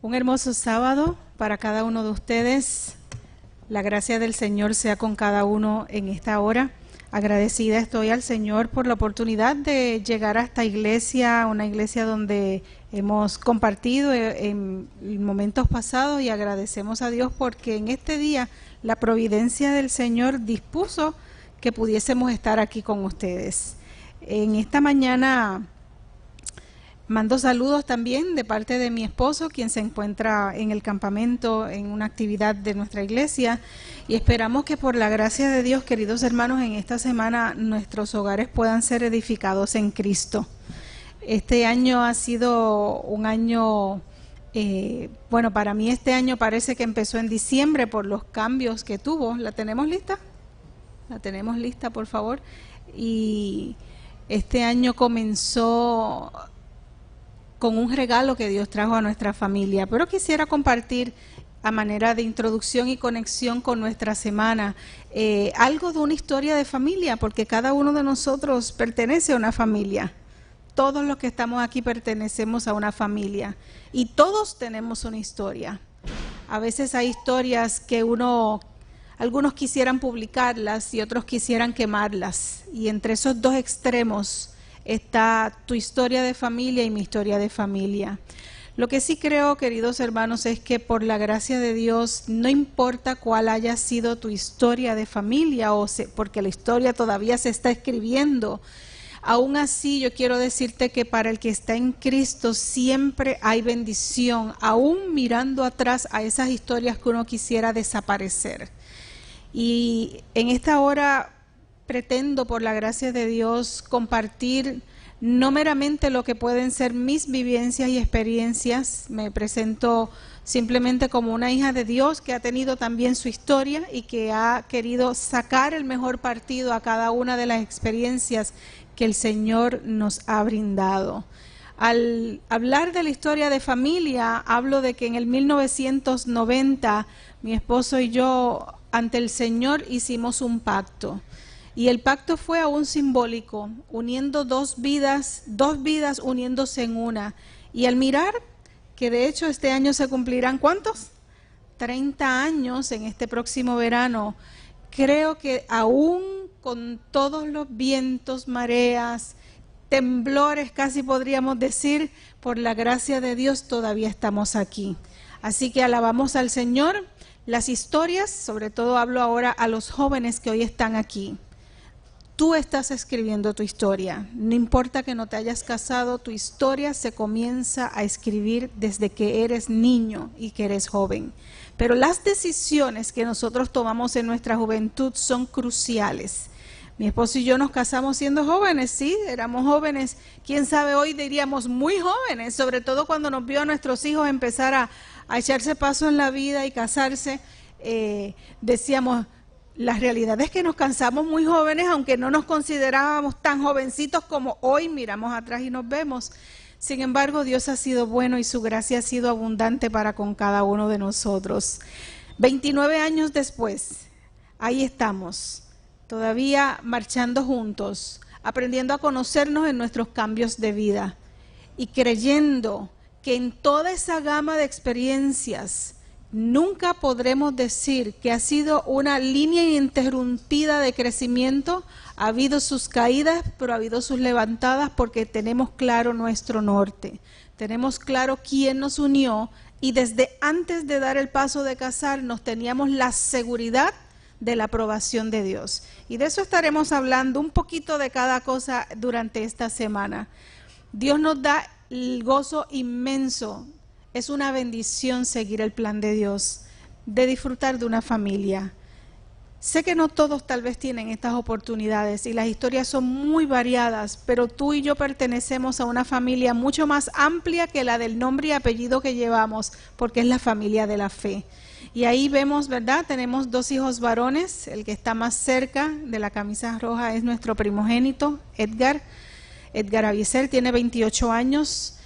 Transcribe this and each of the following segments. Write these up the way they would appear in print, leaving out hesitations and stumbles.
Un hermoso sábado para cada uno de ustedes. La gracia del Señor sea con cada uno en esta hora. Agradecida estoy al Señor por la oportunidad de llegar a esta iglesia, una iglesia donde hemos compartido en momentos pasados, y agradecemos a Dios porque en este día la providencia del Señor dispuso que pudiésemos estar aquí con ustedes. En esta mañana mando saludos también de parte de mi esposo, quien se encuentra en el campamento en una actividad de nuestra iglesia, y esperamos que por la gracia de Dios, queridos hermanos, en esta semana nuestros hogares puedan ser edificados en Cristo. Este año ha sido un año, bueno, para mí este año parece que empezó en diciembre por los cambios que tuvo. ¿La tenemos lista? La tenemos lista, por favor. Y este año comenzó con un regalo que Dios trajo a nuestra familia, pero quisiera compartir a manera de introducción y conexión con nuestra semana algo de una historia de familia, porque cada uno de nosotros pertenece a una familia. Todos los que estamos aquí pertenecemos a una familia y todos tenemos una historia. A veces hay historias que algunos quisieran publicarlas y otros quisieran quemarlas, y entre esos dos extremos está tu historia de familia y mi historia de familia. Lo que sí creo, queridos hermanos, es que por la gracia de Dios, no importa cuál haya sido tu historia de familia, porque la historia todavía se está escribiendo, aún así yo quiero decirte que para el que está en Cristo siempre hay bendición, aún mirando atrás a esas historias que uno quisiera desaparecer. Y en esta hora pretendo, por la gracia de Dios, compartir no meramente lo que pueden ser mis vivencias y experiencias. Me presento simplemente como una hija de Dios que ha tenido también su historia y que ha querido sacar el mejor partido a cada una de las experiencias que el Señor nos ha brindado. Al hablar de la historia de familia, hablo de que en el 1990 mi esposo y yo ante el Señor hicimos un pacto. Y el pacto fue aún simbólico, uniendo dos vidas uniéndose en una. Y al mirar que de hecho este año se cumplirán, ¿cuántos? 30 años en este próximo verano. Creo que aún con todos los vientos, mareas, temblores, casi podríamos decir, por la gracia de Dios todavía estamos aquí. Así que alabamos al Señor. Las historias, sobre todo hablo ahora a los jóvenes que hoy están aquí. Tú estás escribiendo tu historia. No importa que no te hayas casado, tu historia se comienza a escribir desde que eres niño y que eres joven. Pero las decisiones que nosotros tomamos en nuestra juventud son cruciales. Mi esposo y yo nos casamos siendo jóvenes, sí, éramos jóvenes. Quién sabe, hoy diríamos muy jóvenes, sobre todo cuando nos vio a nuestros hijos empezar a echarse paso en la vida y casarse. Decíamos, la realidad es que nos casamos muy jóvenes, aunque no nos considerábamos tan jovencitos como hoy miramos atrás y nos vemos. Sin embargo, Dios ha sido bueno y su gracia ha sido abundante para con cada uno de nosotros. 29 años después, ahí estamos, todavía marchando juntos, aprendiendo a conocernos en nuestros cambios de vida y creyendo que en toda esa gama de experiencias nunca podremos decir que ha sido una línea ininterrumpida de crecimiento. Ha habido sus caídas, pero ha habido sus levantadas, porque tenemos claro nuestro norte. Tenemos claro quién nos unió, y desde antes de dar el paso de casarnos teníamos la seguridad de la aprobación de Dios. Y de eso estaremos hablando un poquito de cada cosa durante esta semana. Dios nos da el gozo inmenso. Es una bendición seguir el plan de Dios, de disfrutar de una familia. Sé que no todos tal vez tienen estas oportunidades y las historias son muy variadas, pero tú y yo pertenecemos a una familia mucho más amplia que la del nombre y apellido que llevamos, porque es la familia de la fe. Y ahí vemos, ¿verdad? Tenemos 2 hijos varones. El que está más cerca de la camisa roja es nuestro primogénito, Edgar Avieser, tiene 28 años.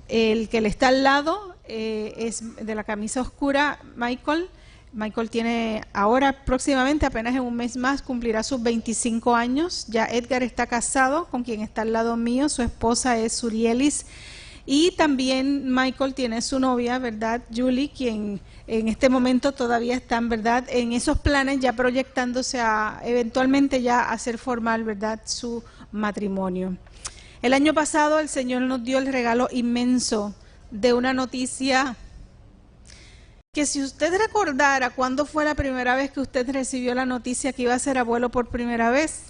El que le está al lado es de la camisa oscura, Michael. Michael tiene ahora próximamente, apenas en un mes más, cumplirá sus 25 años. Ya Edgar está casado con quien está al lado mío. Su esposa es Surielis Y también Michael tiene su novia, ¿verdad? Julie, quien en este momento todavía están, ¿verdad?, en esos planes, ya proyectándose a eventualmente ya hacer formal, ¿verdad?, su matrimonio. El año pasado el Señor nos dio el regalo inmenso de una noticia que, si usted recordara cuándo fue la primera vez que usted recibió la noticia que iba a ser abuelo por primera vez,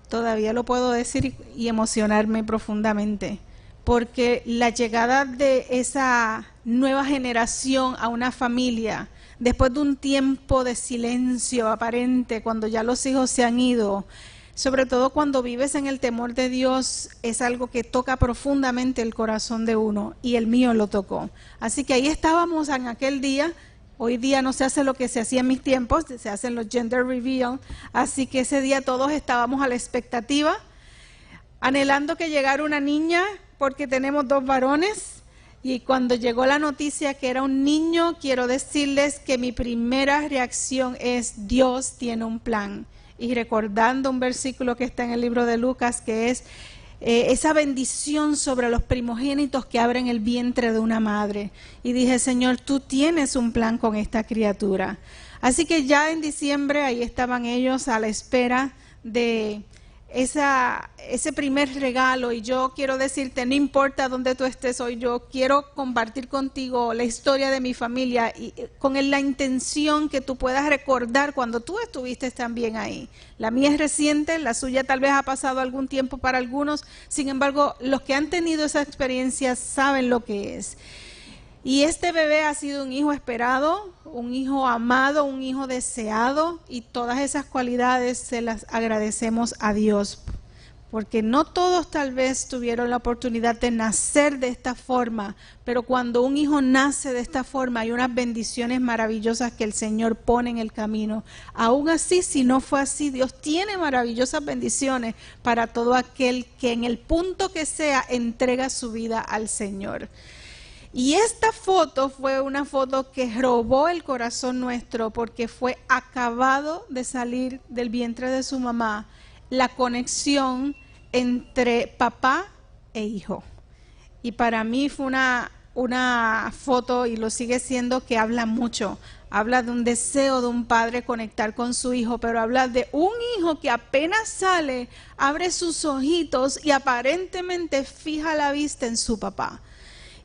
todavía lo puedo decir y emocionarme profundamente, porque la llegada de esa nueva generación a una familia, después de un tiempo de silencio aparente, cuando ya los hijos se han ido, sobre todo cuando vives en el temor de Dios, es algo que toca profundamente el corazón de uno, y el mío lo tocó. Así que ahí estábamos en aquel día. Hoy día no se hace lo que se hacía en mis tiempos, se hacen los gender reveal, así que ese día todos estábamos a la expectativa, anhelando que llegara una niña, porque tenemos 2 varones, y cuando llegó la noticia que era un niño, quiero decirles que mi primera reacción es: Dios tiene un plan. Y recordando un versículo que está en el libro de Lucas, que es esa bendición sobre los primogénitos que abren el vientre de una madre. Y dije: Señor, tú tienes un plan con esta criatura. Así que ya en diciembre ahí estaban ellos a la espera de ese primer regalo, y yo quiero decirte, no importa dónde tú estés hoy, yo quiero compartir contigo la historia de mi familia, y con la intención que tú puedas recordar cuando tú estuviste también ahí. La mía es reciente, la suya tal vez ha pasado algún tiempo para algunos, sin embargo, los que han tenido esa experiencia saben lo que es. Y este bebé ha sido un hijo esperado, un hijo amado, un hijo deseado, y todas esas cualidades se las agradecemos a Dios, porque no todos tal vez tuvieron la oportunidad de nacer de esta forma, pero cuando un hijo nace de esta forma hay unas bendiciones maravillosas que el Señor pone en el camino. Aún así, si no fue así, Dios tiene maravillosas bendiciones para todo aquel que en el punto que sea entrega su vida al Señor. Y esta foto fue una foto que robó el corazón nuestro, porque fue acabado de salir del vientre de su mamá la conexión entre papá e hijo. Y para mí fue una foto, y lo sigue siendo, que habla mucho. Habla de un deseo de un padre conectar con su hijo, pero habla de un hijo que apenas sale, abre sus ojitos y aparentemente fija la vista en su papá.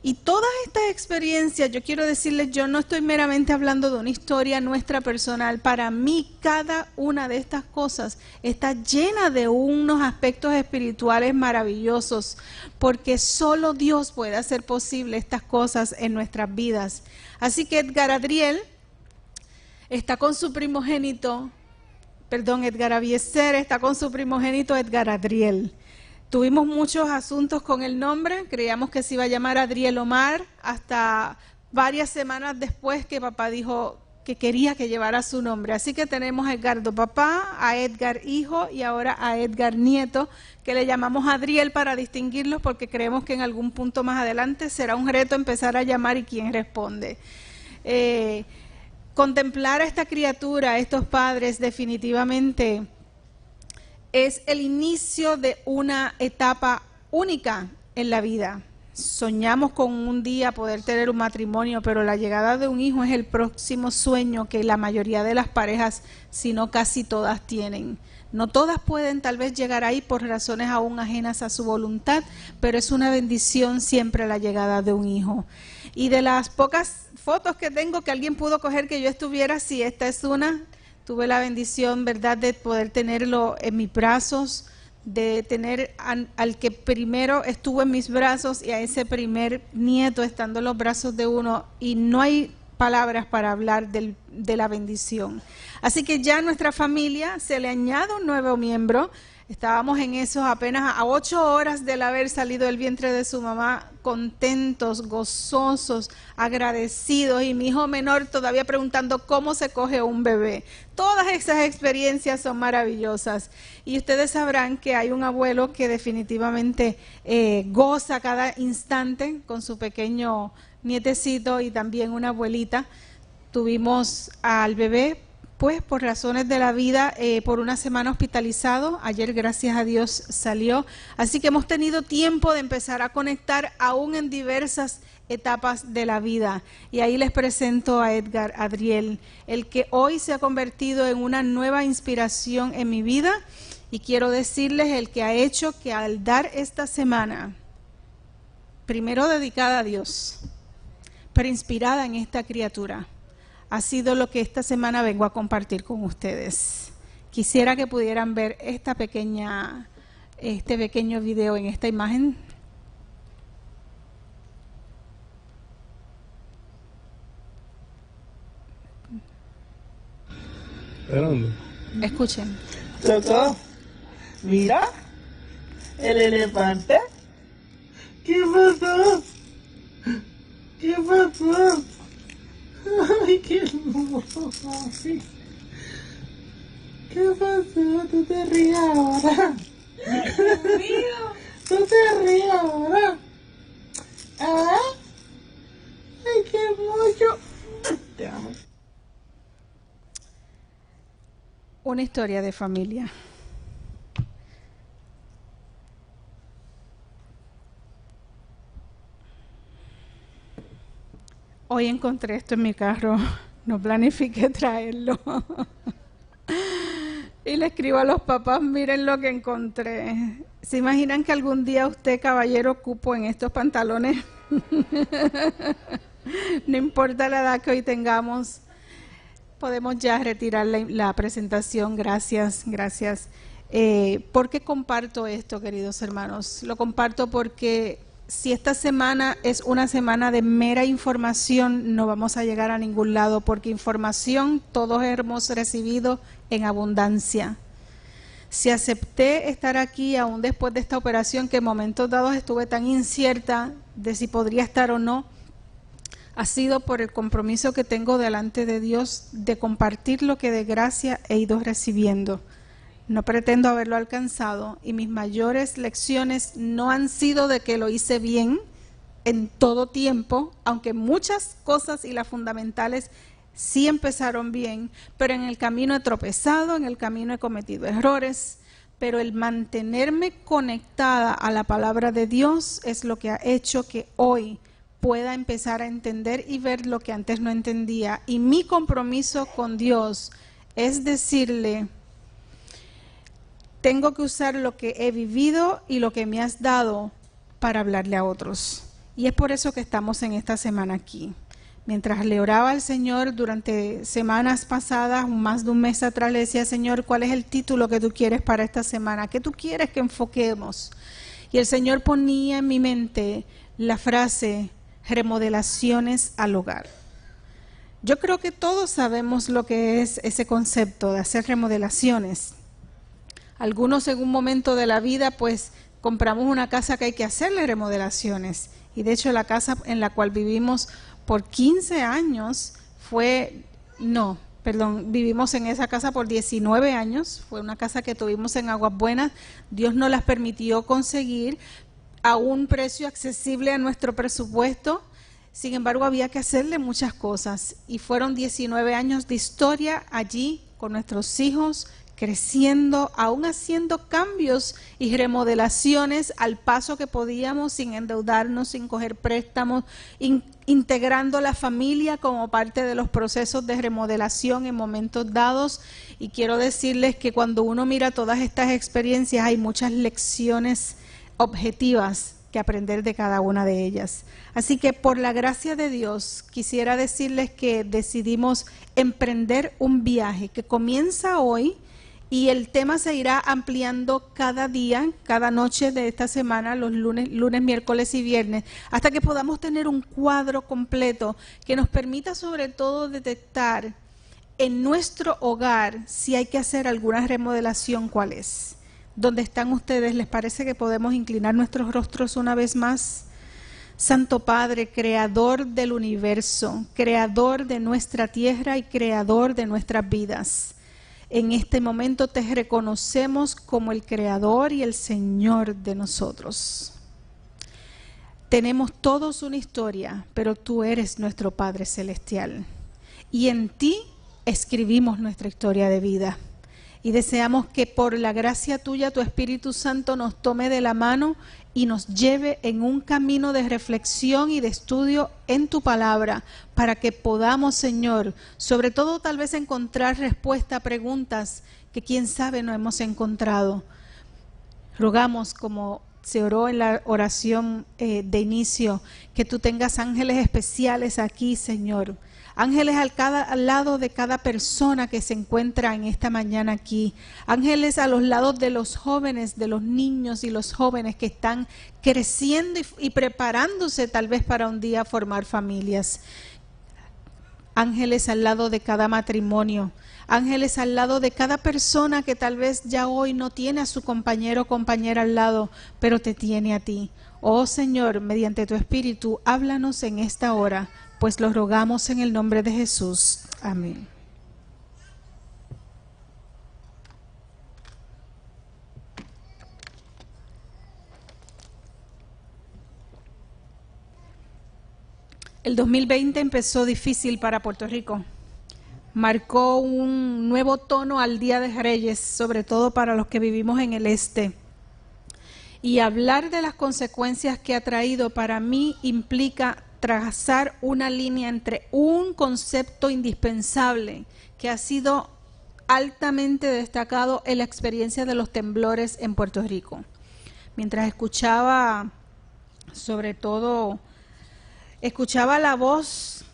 Y todas estas experiencias, yo quiero decirles, yo no estoy meramente hablando de una historia nuestra personal. Para mí, cada una de estas cosas está llena de unos aspectos espirituales maravillosos, porque solo Dios puede hacer posible estas cosas en nuestras vidas. Así que Edgar Abieser está con su primogénito Edgar Adriel. Tuvimos muchos asuntos con el nombre, creíamos que se iba a llamar Adriel Omar, hasta varias semanas después que papá dijo que quería que llevara su nombre. Así que tenemos a Edgardo papá, a Edgar hijo y ahora a Edgar nieto, que le llamamos Adriel para distinguirlos, porque creemos que en algún punto más adelante será un reto empezar a llamar y quién responde. Contemplar a esta criatura, a estos padres, definitivamente es el inicio de una etapa única en la vida. Soñamos con un día poder tener un matrimonio, pero la llegada de un hijo es el próximo sueño que la mayoría de las parejas, si no casi todas, tienen. No todas pueden tal vez llegar ahí por razones aún ajenas a su voluntad, pero es una bendición siempre la llegada de un hijo. Y de las pocas fotos que tengo que alguien pudo coger que yo estuviera, sí, esta es una. Tuve la bendición, ¿verdad?, de poder tenerlo en mis brazos, de tener al que primero estuvo en mis brazos y a ese primer nieto estando en los brazos de uno, y no hay palabras para hablar de la bendición. Así que ya a nuestra familia se le añade un nuevo miembro. Estábamos en eso apenas a 8 horas del haber salido del vientre de su mamá, contentos, gozosos, agradecidos, y mi hijo menor todavía preguntando cómo se coge un bebé. Todas esas experiencias son maravillosas, y ustedes sabrán que hay un abuelo que definitivamente goza cada instante con su pequeño nietecito, y también una abuelita. Tuvimos al bebé pues por razones de la vida, por una semana hospitalizado. Ayer, gracias a Dios, salió. Así que hemos tenido tiempo de empezar a conectar aún en diversas etapas de la vida. Y ahí les presento a Edgar Adriel, el que hoy se ha convertido en una nueva inspiración en mi vida. Y quiero decirles el que ha hecho que al dar esta semana, primero dedicada a Dios, pero inspirada en esta criatura, ha sido lo que esta semana vengo a compartir con ustedes. Quisiera que pudieran ver este pequeño video en esta imagen. ¿Dónde? Escuchen. Toto, mira, el elefante. ¿Qué pasó? ¿Qué pasó? Ay, qué hermoso. ¿Qué pasó? ¿Tú te ríes ahora? ¿Tú te ríes ahora? ¿Ah? Ay, qué hermoso. Te amo. Una historia de familia. Hoy encontré esto en mi carro, no planifiqué traerlo. Y le escribo a los papás, miren lo que encontré. ¿Se imaginan que algún día usted, caballero, cupo en estos pantalones? No importa la edad que hoy tengamos, podemos ya retirar la presentación. Gracias, gracias. ¿Por qué comparto esto, queridos hermanos? Lo comparto porque si esta semana es una semana de mera información, no vamos a llegar a ningún lado, porque información todos hemos recibido en abundancia. Si acepté estar aquí aún después de esta operación, que en momentos dados estuve tan incierta de si podría estar o no, ha sido por el compromiso que tengo delante de Dios de compartir lo que de gracia he ido recibiendo. No pretendo haberlo alcanzado, y mis mayores lecciones no han sido de que lo hice bien en todo tiempo, aunque muchas cosas y las fundamentales sí empezaron bien, pero en el camino he tropezado, en el camino he cometido errores, pero el mantenerme conectada a la palabra de Dios es lo que ha hecho que hoy pueda empezar a entender y ver lo que antes no entendía. Y mi compromiso con Dios es decirle: tengo que usar lo que he vivido y lo que me has dado para hablarle a otros. Y es por eso que estamos en esta semana aquí. Mientras le oraba al Señor durante semanas pasadas, más de un mes atrás, le decía: Señor, ¿cuál es el título que tú quieres para esta semana? ¿Qué tú quieres que enfoquemos? Y el Señor ponía en mi mente la frase: remodelaciones al hogar. Yo creo que todos sabemos lo que es ese concepto de hacer remodelaciones. Algunos en un momento de la vida pues compramos una casa que hay que hacerle remodelaciones, y de hecho la casa en la cual vivimos por 15 años vivimos en esa casa por 19 años, fue una casa que tuvimos en Aguas Buenas. Dios nos las permitió conseguir a un precio accesible a nuestro presupuesto. Sin embargo, había que hacerle muchas cosas, y fueron 19 años de historia allí con nuestros hijos, creciendo, aún haciendo cambios y remodelaciones al paso que podíamos, sin endeudarnos, sin coger préstamos, integrando la familia como parte de los procesos de remodelación en momentos dados. Y quiero decirles que cuando uno mira todas estas experiencias, hay muchas lecciones objetivas que aprender de cada una de ellas. Así que por la gracia de Dios quisiera decirles que decidimos emprender un viaje que comienza hoy, y el tema se irá ampliando cada día, cada noche de esta semana, los lunes, miércoles y viernes, hasta que podamos tener un cuadro completo que nos permita sobre todo detectar en nuestro hogar si hay que hacer alguna remodelación. ¿Cuál es? ¿Dónde están ustedes? ¿Les parece que podemos inclinar nuestros rostros una vez más? Santo Padre, creador del universo, creador de nuestra tierra y creador de nuestras vidas, en este momento te reconocemos como el creador y el Señor de nosotros. Tenemos todos una historia, pero tú eres nuestro Padre Celestial. Y en ti escribimos nuestra historia de vida. Y deseamos que por la gracia tuya, tu Espíritu Santo nos tome de la mano y nos lleve en un camino de reflexión y de estudio en tu palabra, para que podamos, Señor, sobre todo tal vez encontrar respuesta a preguntas que quién sabe no hemos encontrado. Rogamos, como se oró en la oración de inicio, que tú tengas ángeles especiales aquí, Señor. Ángeles al lado de cada persona que se encuentra en esta mañana aquí. Ángeles a los lados de los jóvenes, de los niños y los jóvenes que están creciendo y preparándose tal vez para un día formar familias. Ángeles al lado de cada matrimonio. Ángeles al lado de cada persona que tal vez ya hoy no tiene a su compañero o compañera al lado, pero te tiene a ti. Oh Señor, mediante tu Espíritu, háblanos en esta hora, pues lo rogamos en el nombre de Jesús. Amén. El 2020 empezó difícil para Puerto Rico. Marcó un nuevo tono al Día de Reyes, sobre todo para los que vivimos en el este. Y hablar de las consecuencias que ha traído para mí implica trazar una línea entre un concepto indispensable que ha sido altamente destacado en la experiencia de los temblores en Puerto Rico. Mientras escuchaba, sobre todo, escuchaba la voz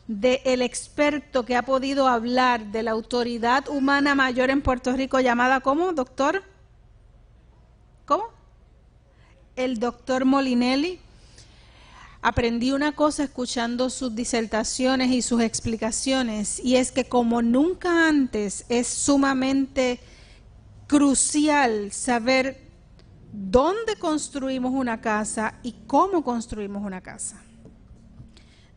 del experto que ha podido hablar de la autoridad humana mayor en Puerto Rico, llamada ¿cómo, doctor? ¿Cómo? El doctor Molinelli. Aprendí una cosa escuchando sus disertaciones y sus explicaciones, y es que como nunca antes es sumamente crucial saber dónde construimos una casa y cómo construimos una casa.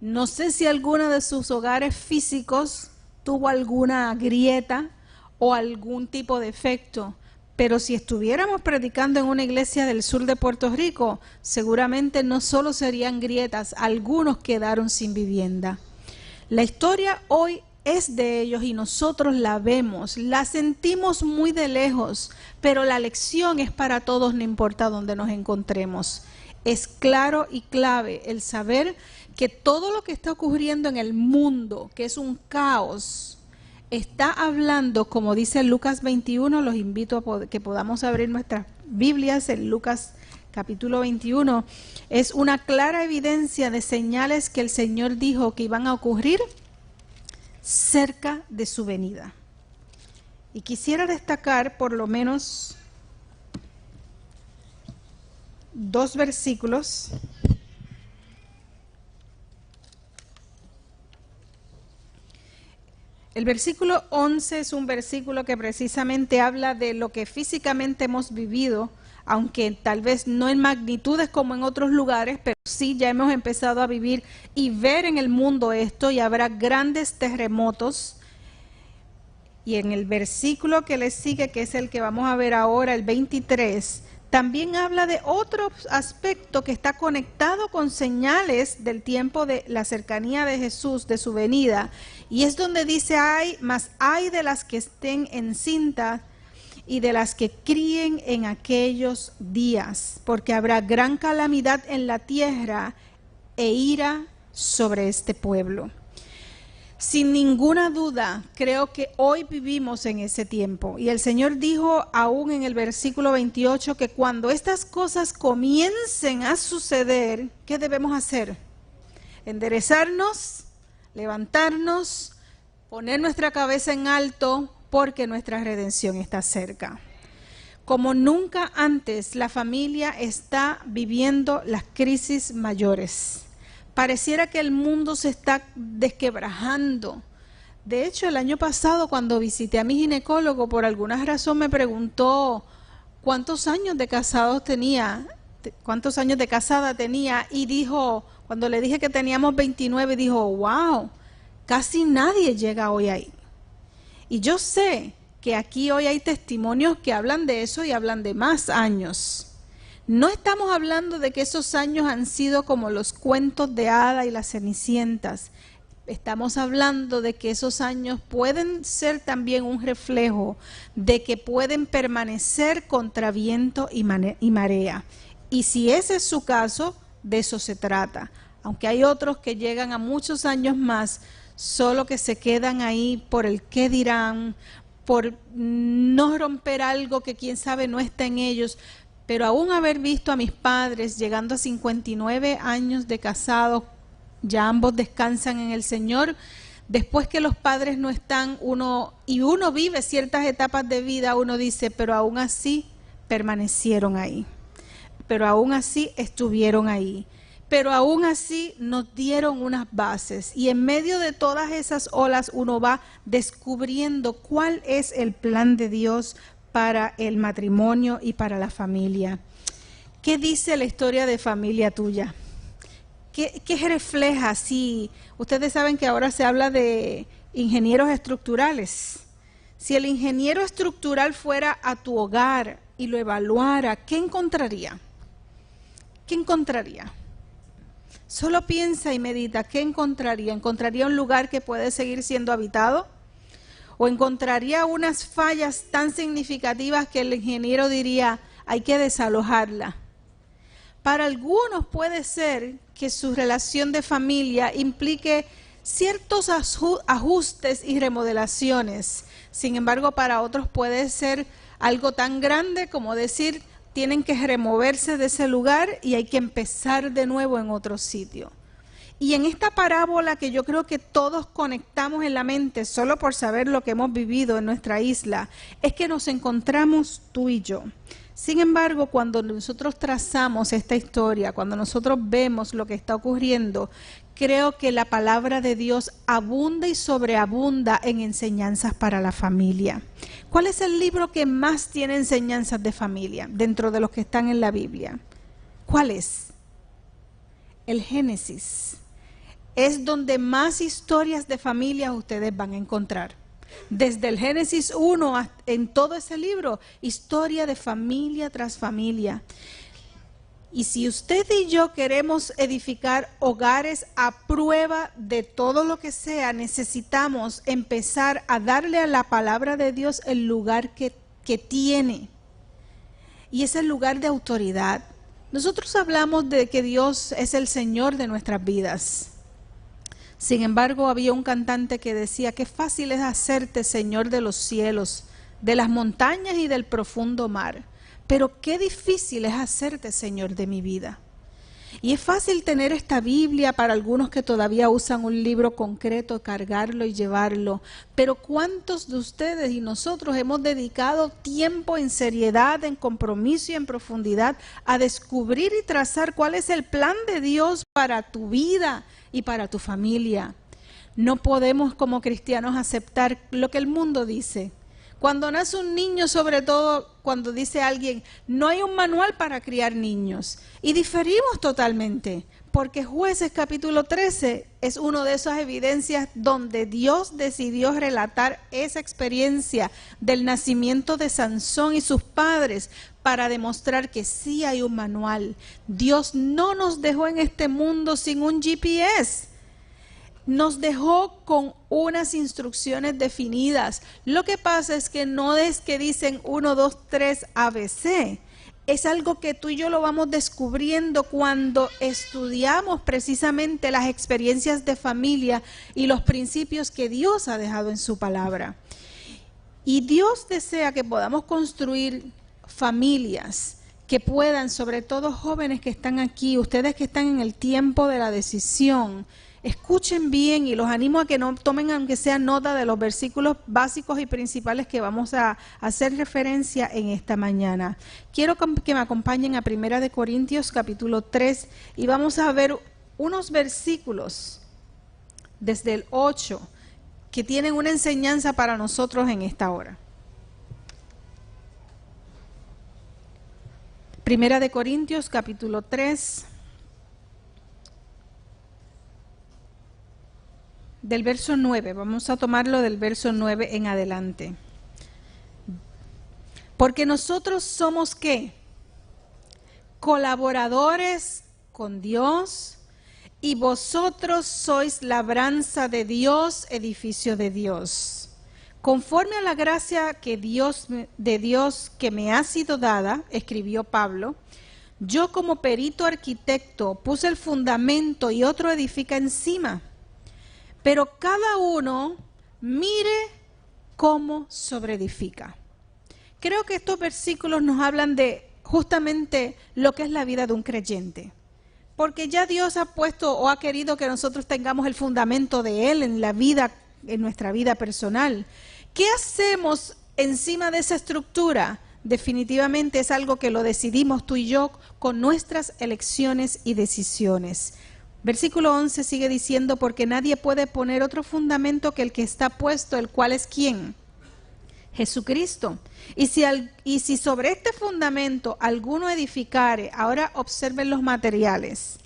No sé si alguno de sus hogares físicos tuvo alguna grieta o algún tipo de efecto, pero si estuviéramos predicando en una iglesia del sur de Puerto Rico, seguramente no solo serían grietas, algunos quedaron sin vivienda. La historia hoy es de ellos y nosotros la vemos, la sentimos muy de lejos, pero la lección es para todos, no importa dónde nos encontremos. Es claro y clave el saber que todo lo que está ocurriendo en el mundo, que es un caos, está hablando, como dice Lucas 21, los invito a que podamos abrir nuestras Biblias en Lucas capítulo 21, es una clara evidencia de señales que el Señor dijo que iban a ocurrir cerca de su venida. Y quisiera destacar por lo menos dos versículos. El versículo 11 es un versículo que precisamente habla de lo que físicamente hemos vivido, aunque tal vez no en magnitudes como en otros lugares, pero sí ya hemos empezado a vivir y ver en el mundo esto, y habrá grandes terremotos. Y en el versículo que le sigue, que es el que vamos a ver ahora, el 23, también habla de otro aspecto que está conectado con señales del tiempo de la cercanía de Jesús, de su venida, y es donde dice: hay de las que estén encintas y de las que críen en aquellos días, porque habrá gran calamidad en la tierra e ira sobre este pueblo. Sin ninguna duda, creo que hoy vivimos en ese tiempo. Y el Señor dijo aún en el versículo 28 que cuando estas cosas comiencen a suceder, ¿qué debemos hacer? Enderezarnos, levantarnos, poner nuestra cabeza en alto, porque nuestra redención está cerca. Como nunca antes, la familia está viviendo las crisis mayores. Pareciera que el mundo se está desquebrajando. De hecho, el año pasado, cuando visité a mi ginecólogo, por alguna razón me preguntó cuántos años de casada tenía, y dijo, cuando le dije que teníamos 29, dijo: wow, casi nadie llega hoy ahí. Y yo sé que aquí hoy hay testimonios que hablan de eso y hablan de más años. No estamos hablando de que esos años han sido como los cuentos de Hada y las Cenicientas. estamos hablando de que esos años pueden ser también un reflejo de que pueden permanecer contra viento y marea. Y si ese es su caso, de eso se trata. Aunque hay otros que llegan a muchos años más, solo que se quedan ahí por el qué dirán, por no romper algo que quién sabe no está en ellos. Pero aún haber visto a mis padres llegando a 59 años de casados, ya ambos descansan en el Señor, después que los padres no están, uno vive ciertas etapas de vida, uno dice, pero aún así permanecieron ahí, pero aún así estuvieron ahí, pero aún así nos dieron unas bases, y en medio de todas esas olas uno va descubriendo cuál es el plan de Dios para el matrimonio y para la familia. ¿Qué dice la historia de familia tuya? ¿Qué refleja? Si ustedes saben que ahora se habla de ingenieros estructurales. Si el ingeniero estructural fuera a tu hogar y lo evaluara, ¿qué encontraría? ¿Qué encontraría? Solo piensa y medita, ¿qué encontraría? ¿Encontraría un lugar que puede seguir siendo habitado? ¿O encontraría unas fallas tan significativas que el ingeniero diría, hay que desalojarla? Para algunos puede ser que su relación de familia implique ciertos ajustes y remodelaciones. Sin embargo, para otros puede ser algo tan grande como decir, tienen que removerse de ese lugar y hay que empezar de nuevo en otro sitio. Y en esta parábola que yo creo que todos conectamos en la mente solo por saber lo que hemos vivido en nuestra isla, es que nos encontramos tú y yo. Sin embargo, cuando nosotros trazamos esta historia, cuando nosotros vemos lo que está ocurriendo, creo que la palabra de Dios abunda y sobreabunda en enseñanzas para la familia. ¿Cuál es el libro que más tiene enseñanzas de familia dentro de los que están en la Biblia? ¿Cuál es? El Génesis. Es donde más historias de familia ustedes van a encontrar. Desde el Génesis 1 en todo ese libro, historia de familia tras familia. Y si usted y yo queremos edificar hogares a prueba de todo lo que sea, necesitamos empezar a darle a la palabra de Dios el lugar que tiene. Y es el lugar de autoridad. Nosotros hablamos de que Dios es el Señor de nuestras vidas. Sin embargo, había un cantante que decía, qué fácil es hacerte Señor de los cielos, de las montañas y del profundo mar, pero qué difícil es hacerte Señor de mi vida. Y es fácil tener esta Biblia para algunos que todavía usan un libro concreto, cargarlo y llevarlo, pero ¿cuántos de ustedes y nosotros hemos dedicado tiempo en seriedad, en compromiso y en profundidad a descubrir y trazar cuál es el plan de Dios para tu vida y para tu familia? No podemos como cristianos aceptar lo que el mundo dice. Cuando nace un niño, sobre todo cuando dice alguien, no hay un manual para criar niños. Y diferimos totalmente, porque Jueces capítulo 13 es una de esas evidencias donde Dios decidió relatar esa experiencia del nacimiento de Sansón y sus padres para demostrar que sí hay un manual. Dios no nos dejó en este mundo sin un GPS. Nos dejó con unas instrucciones definidas. Lo que pasa es que no es que dicen 1, 2, 3, ABC. Es algo que tú y yo lo vamos descubriendo cuando estudiamos precisamente las experiencias de familia y los principios que Dios ha dejado en su palabra. Y Dios desea que podamos construir familias que puedan, sobre todo jóvenes que están aquí, ustedes que están en el tiempo de la decisión, escuchen bien y los animo a que no tomen aunque sea nota de los versículos básicos y principales que vamos a hacer referencia en esta mañana. Quiero que me acompañen a 1 Corintios capítulo 3 y vamos a ver unos versículos desde el 8 que tienen una enseñanza para nosotros en esta hora. 1 Corintios capítulo 3 del verso 9, vamos a tomarlo del verso 9 en adelante. Porque nosotros somos ¿qué? Colaboradores con Dios y vosotros sois labranza de Dios, edificio de Dios. Conforme a la gracia de Dios que me ha sido dada, escribió Pablo, yo como perito arquitecto puse el fundamento y otro edifica encima. Pero cada uno mire cómo sobreedifica. Creo que estos versículos nos hablan de justamente lo que es la vida de un creyente. Porque ya Dios ha puesto o ha querido que nosotros tengamos el fundamento de Él en la vida, en nuestra vida personal. ¿Qué hacemos encima de esa estructura? Definitivamente es algo que lo decidimos tú y yo con nuestras elecciones y decisiones. Versículo 11 sigue diciendo, porque nadie puede poner otro fundamento que el que está puesto, el cual es ¿quién? Jesucristo. Y si sobre este fundamento alguno edificare, ahora observen los materiales,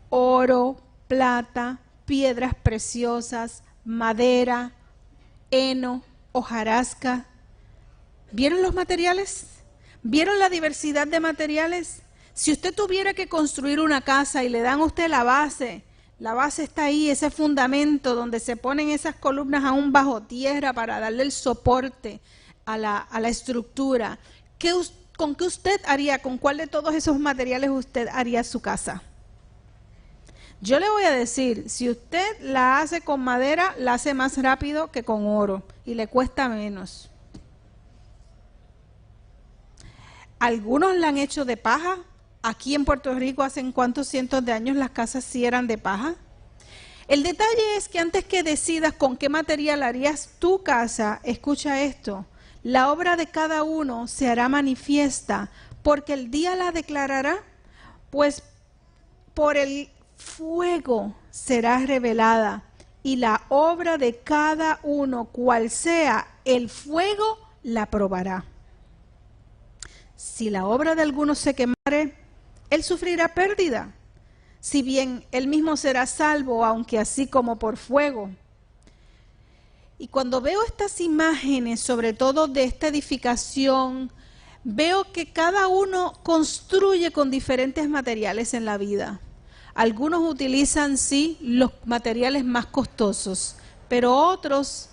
oro, plata, piedras preciosas, madera, heno, hojarasca. ¿Vieron los materiales? ¿Vieron la diversidad de materiales? Si usted tuviera que construir una casa y le dan a usted la base está ahí, ese fundamento donde se ponen esas columnas aún bajo tierra para darle el soporte a la estructura. ¿Con qué usted haría? ¿Con cuál de todos esos materiales usted haría su casa? Yo le voy a decir, si usted la hace con madera, la hace más rápido que con oro y le cuesta menos. Algunos la han hecho de paja. Aquí en Puerto Rico, ¿hace cuántos cientos de años las casas sí eran de paja? El detalle es que antes que decidas con qué material harías tu casa, escucha esto, la obra de cada uno se hará manifiesta, porque el día la declarará, pues por el fuego será revelada, y la obra de cada uno, cual sea, el fuego la probará. Si la obra de alguno se quemare, él sufrirá pérdida, si bien él mismo será salvo, aunque así como por fuego. Y cuando veo estas imágenes, sobre todo de esta edificación, veo que cada uno construye con diferentes materiales en la vida. Algunos utilizan, sí, los materiales más costosos, pero otros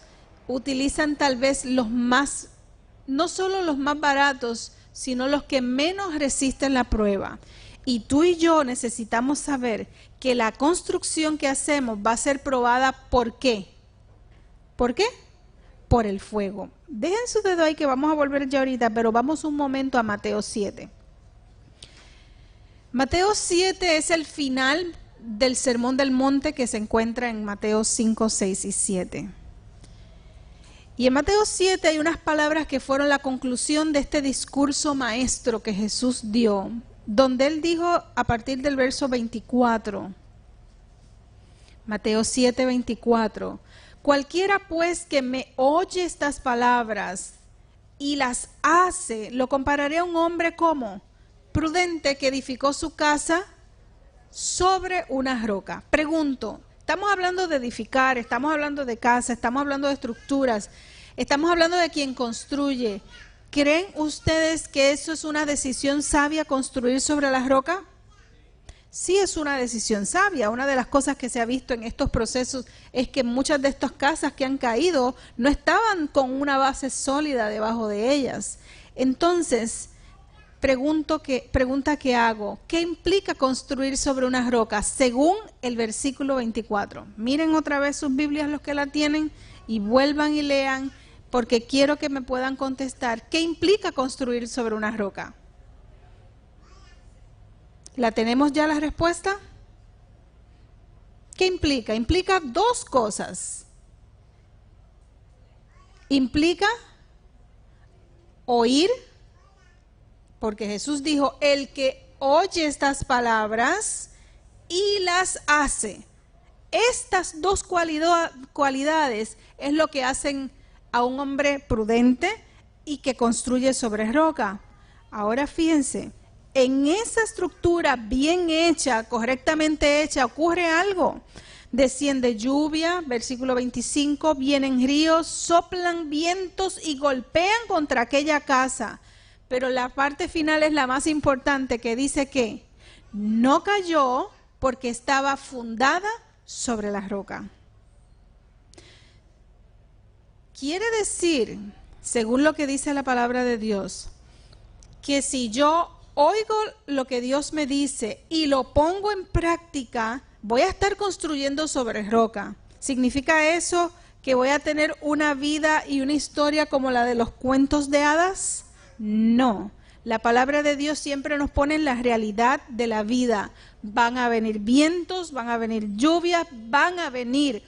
utilizan tal vez los más, no solo los más baratos, sino los que menos resisten la prueba. Y tú y yo necesitamos saber que la construcción que hacemos va a ser probada ¿por qué? ¿Por qué? Por el fuego. Dejen su dedo ahí que vamos a volver ya ahorita, pero vamos un momento a Mateo 7. Mateo 7 es el final del Sermón del Monte que se encuentra en Mateo 5, 6 y 7. Y en Mateo 7 hay unas palabras que fueron la conclusión de este discurso maestro que Jesús dio, donde él dijo a partir del verso 24, Mateo 7, 24, cualquiera pues que me oye estas palabras y las hace, lo compararé a un hombre como prudente que edificó su casa sobre una roca. Pregunto, estamos hablando de edificar, estamos hablando de casa, estamos hablando de estructuras, estamos hablando de quien construye. ¿Creen ustedes que eso es una decisión sabia, construir sobre la roca? Sí, es una decisión sabia. Una de las cosas que se ha visto en estos procesos es que muchas de estas casas que han caído no estaban con una base sólida debajo de ellas. Entonces, pregunta que hago, ¿qué implica construir sobre una roca? Según el versículo 24. Miren otra vez sus Biblias los que la tienen y vuelvan y lean, porque quiero que me puedan contestar. ¿Qué implica construir sobre una roca? ¿La tenemos ya la respuesta? ¿Qué implica? Implica dos cosas. Implica oír, porque Jesús dijo, el que oye estas palabras y las hace. Estas dos cualidades es lo que hacen a un hombre prudente y que construye sobre roca. Ahora fíjense, en esa estructura bien hecha, correctamente hecha, ocurre algo. Desciende lluvia, versículo 25, vienen ríos, soplan vientos y golpean contra aquella casa. Pero la parte final es la más importante, que dice que no cayó porque estaba fundada sobre la roca. Quiere decir, según lo que dice la palabra de Dios, que si yo oigo lo que Dios me dice y lo pongo en práctica, voy a estar construyendo sobre roca. ¿Significa eso que voy a tener una vida y una historia como la de los cuentos de hadas? No. La palabra de Dios siempre nos pone en la realidad de la vida. Van a venir vientos, van a venir lluvias, van a venir.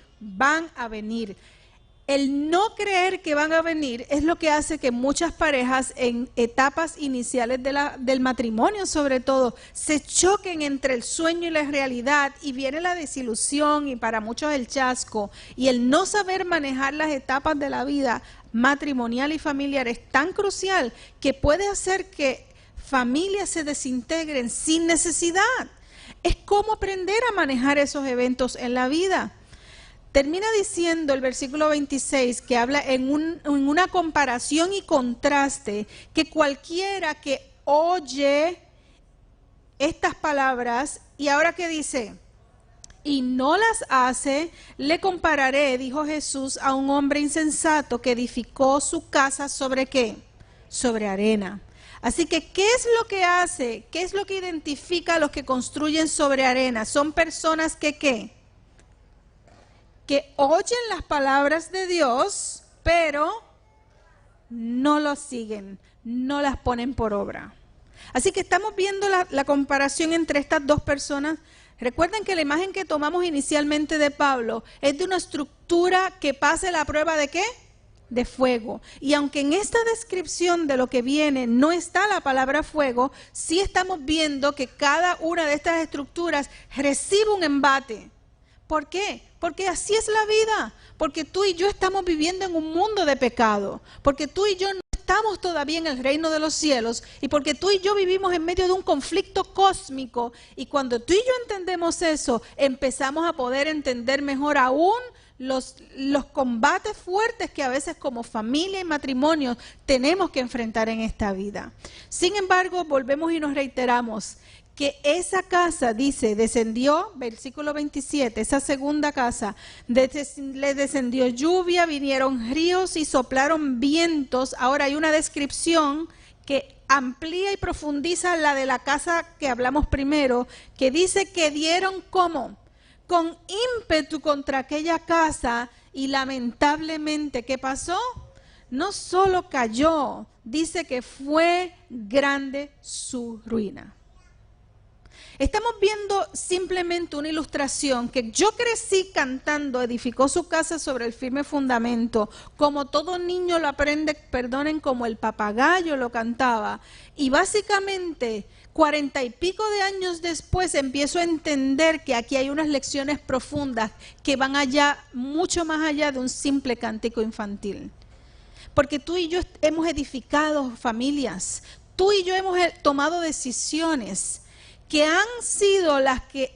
El no creer que van a venir es lo que hace que muchas parejas en etapas iniciales del matrimonio sobre todo se choquen entre el sueño y la realidad y viene la desilusión y para muchos el chasco y el no saber manejar las etapas de la vida matrimonial y familiar es tan crucial que puede hacer que familias se desintegren sin necesidad. Es como aprender a manejar esos eventos en la vida. Termina diciendo el versículo 26 que habla en una comparación y contraste que cualquiera que oye estas palabras y ahora que dice y no las hace, le compararé, dijo Jesús, a un hombre insensato que edificó su casa ¿sobre qué? Sobre arena. Así que, ¿qué es lo que hace? ¿Qué es lo que identifica a los que construyen sobre arena? Son personas que ¿qué? Que oyen las palabras de Dios, pero no lo siguen, no las ponen por obra. Así que estamos viendo la comparación entre estas dos personas. Recuerden que la imagen que tomamos inicialmente de Pablo es de una estructura que pase la prueba ¿de qué? De fuego. Y aunque en esta descripción de lo que viene no está la palabra fuego, sí estamos viendo que cada una de estas estructuras recibe un embate. ¿Por qué? Porque así es la vida, porque tú y yo estamos viviendo en un mundo de pecado, porque tú y yo no estamos todavía en el reino de los cielos y porque tú y yo vivimos en medio de un conflicto cósmico y cuando tú y yo entendemos eso, empezamos a poder entender mejor aún los combates fuertes que a veces como familia y matrimonio tenemos que enfrentar en esta vida. Sin embargo, volvemos y nos reiteramos que esa casa, dice, descendió, versículo 27, esa segunda casa, le descendió lluvia, vinieron ríos y soplaron vientos. Ahora hay una descripción que amplía y profundiza la de la casa que hablamos primero, que dice que dieron ¿cómo? Con ímpetu contra aquella casa y lamentablemente, ¿qué pasó? No solo cayó, dice que fue grande su ruina. Estamos viendo simplemente una ilustración que yo crecí cantando, edificó su casa sobre el firme fundamento, como todo niño lo aprende, perdonen, como el papagayo lo cantaba. Y básicamente 40 y pico de años después empiezo a entender que aquí hay unas lecciones profundas que van allá, mucho más allá de un simple cántico infantil. Porque tú y yo hemos edificado familias, tú y yo hemos tomado decisiones que han sido las que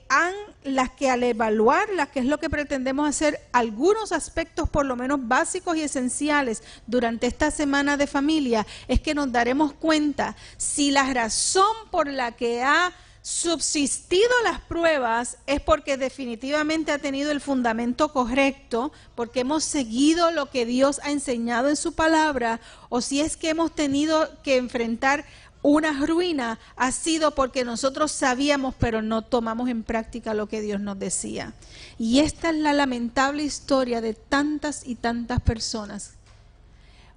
al evaluar, las que es lo que pretendemos hacer, algunos aspectos por lo menos básicos y esenciales durante esta semana de familia, es que nos daremos cuenta si la razón por la que ha subsistido las pruebas es porque definitivamente ha tenido el fundamento correcto, porque hemos seguido lo que Dios ha enseñado en su palabra, o si es que hemos tenido que enfrentar una ruina, ha sido porque nosotros sabíamos pero no tomamos en práctica lo que Dios nos decía. Y esta es la lamentable historia de tantas y tantas personas.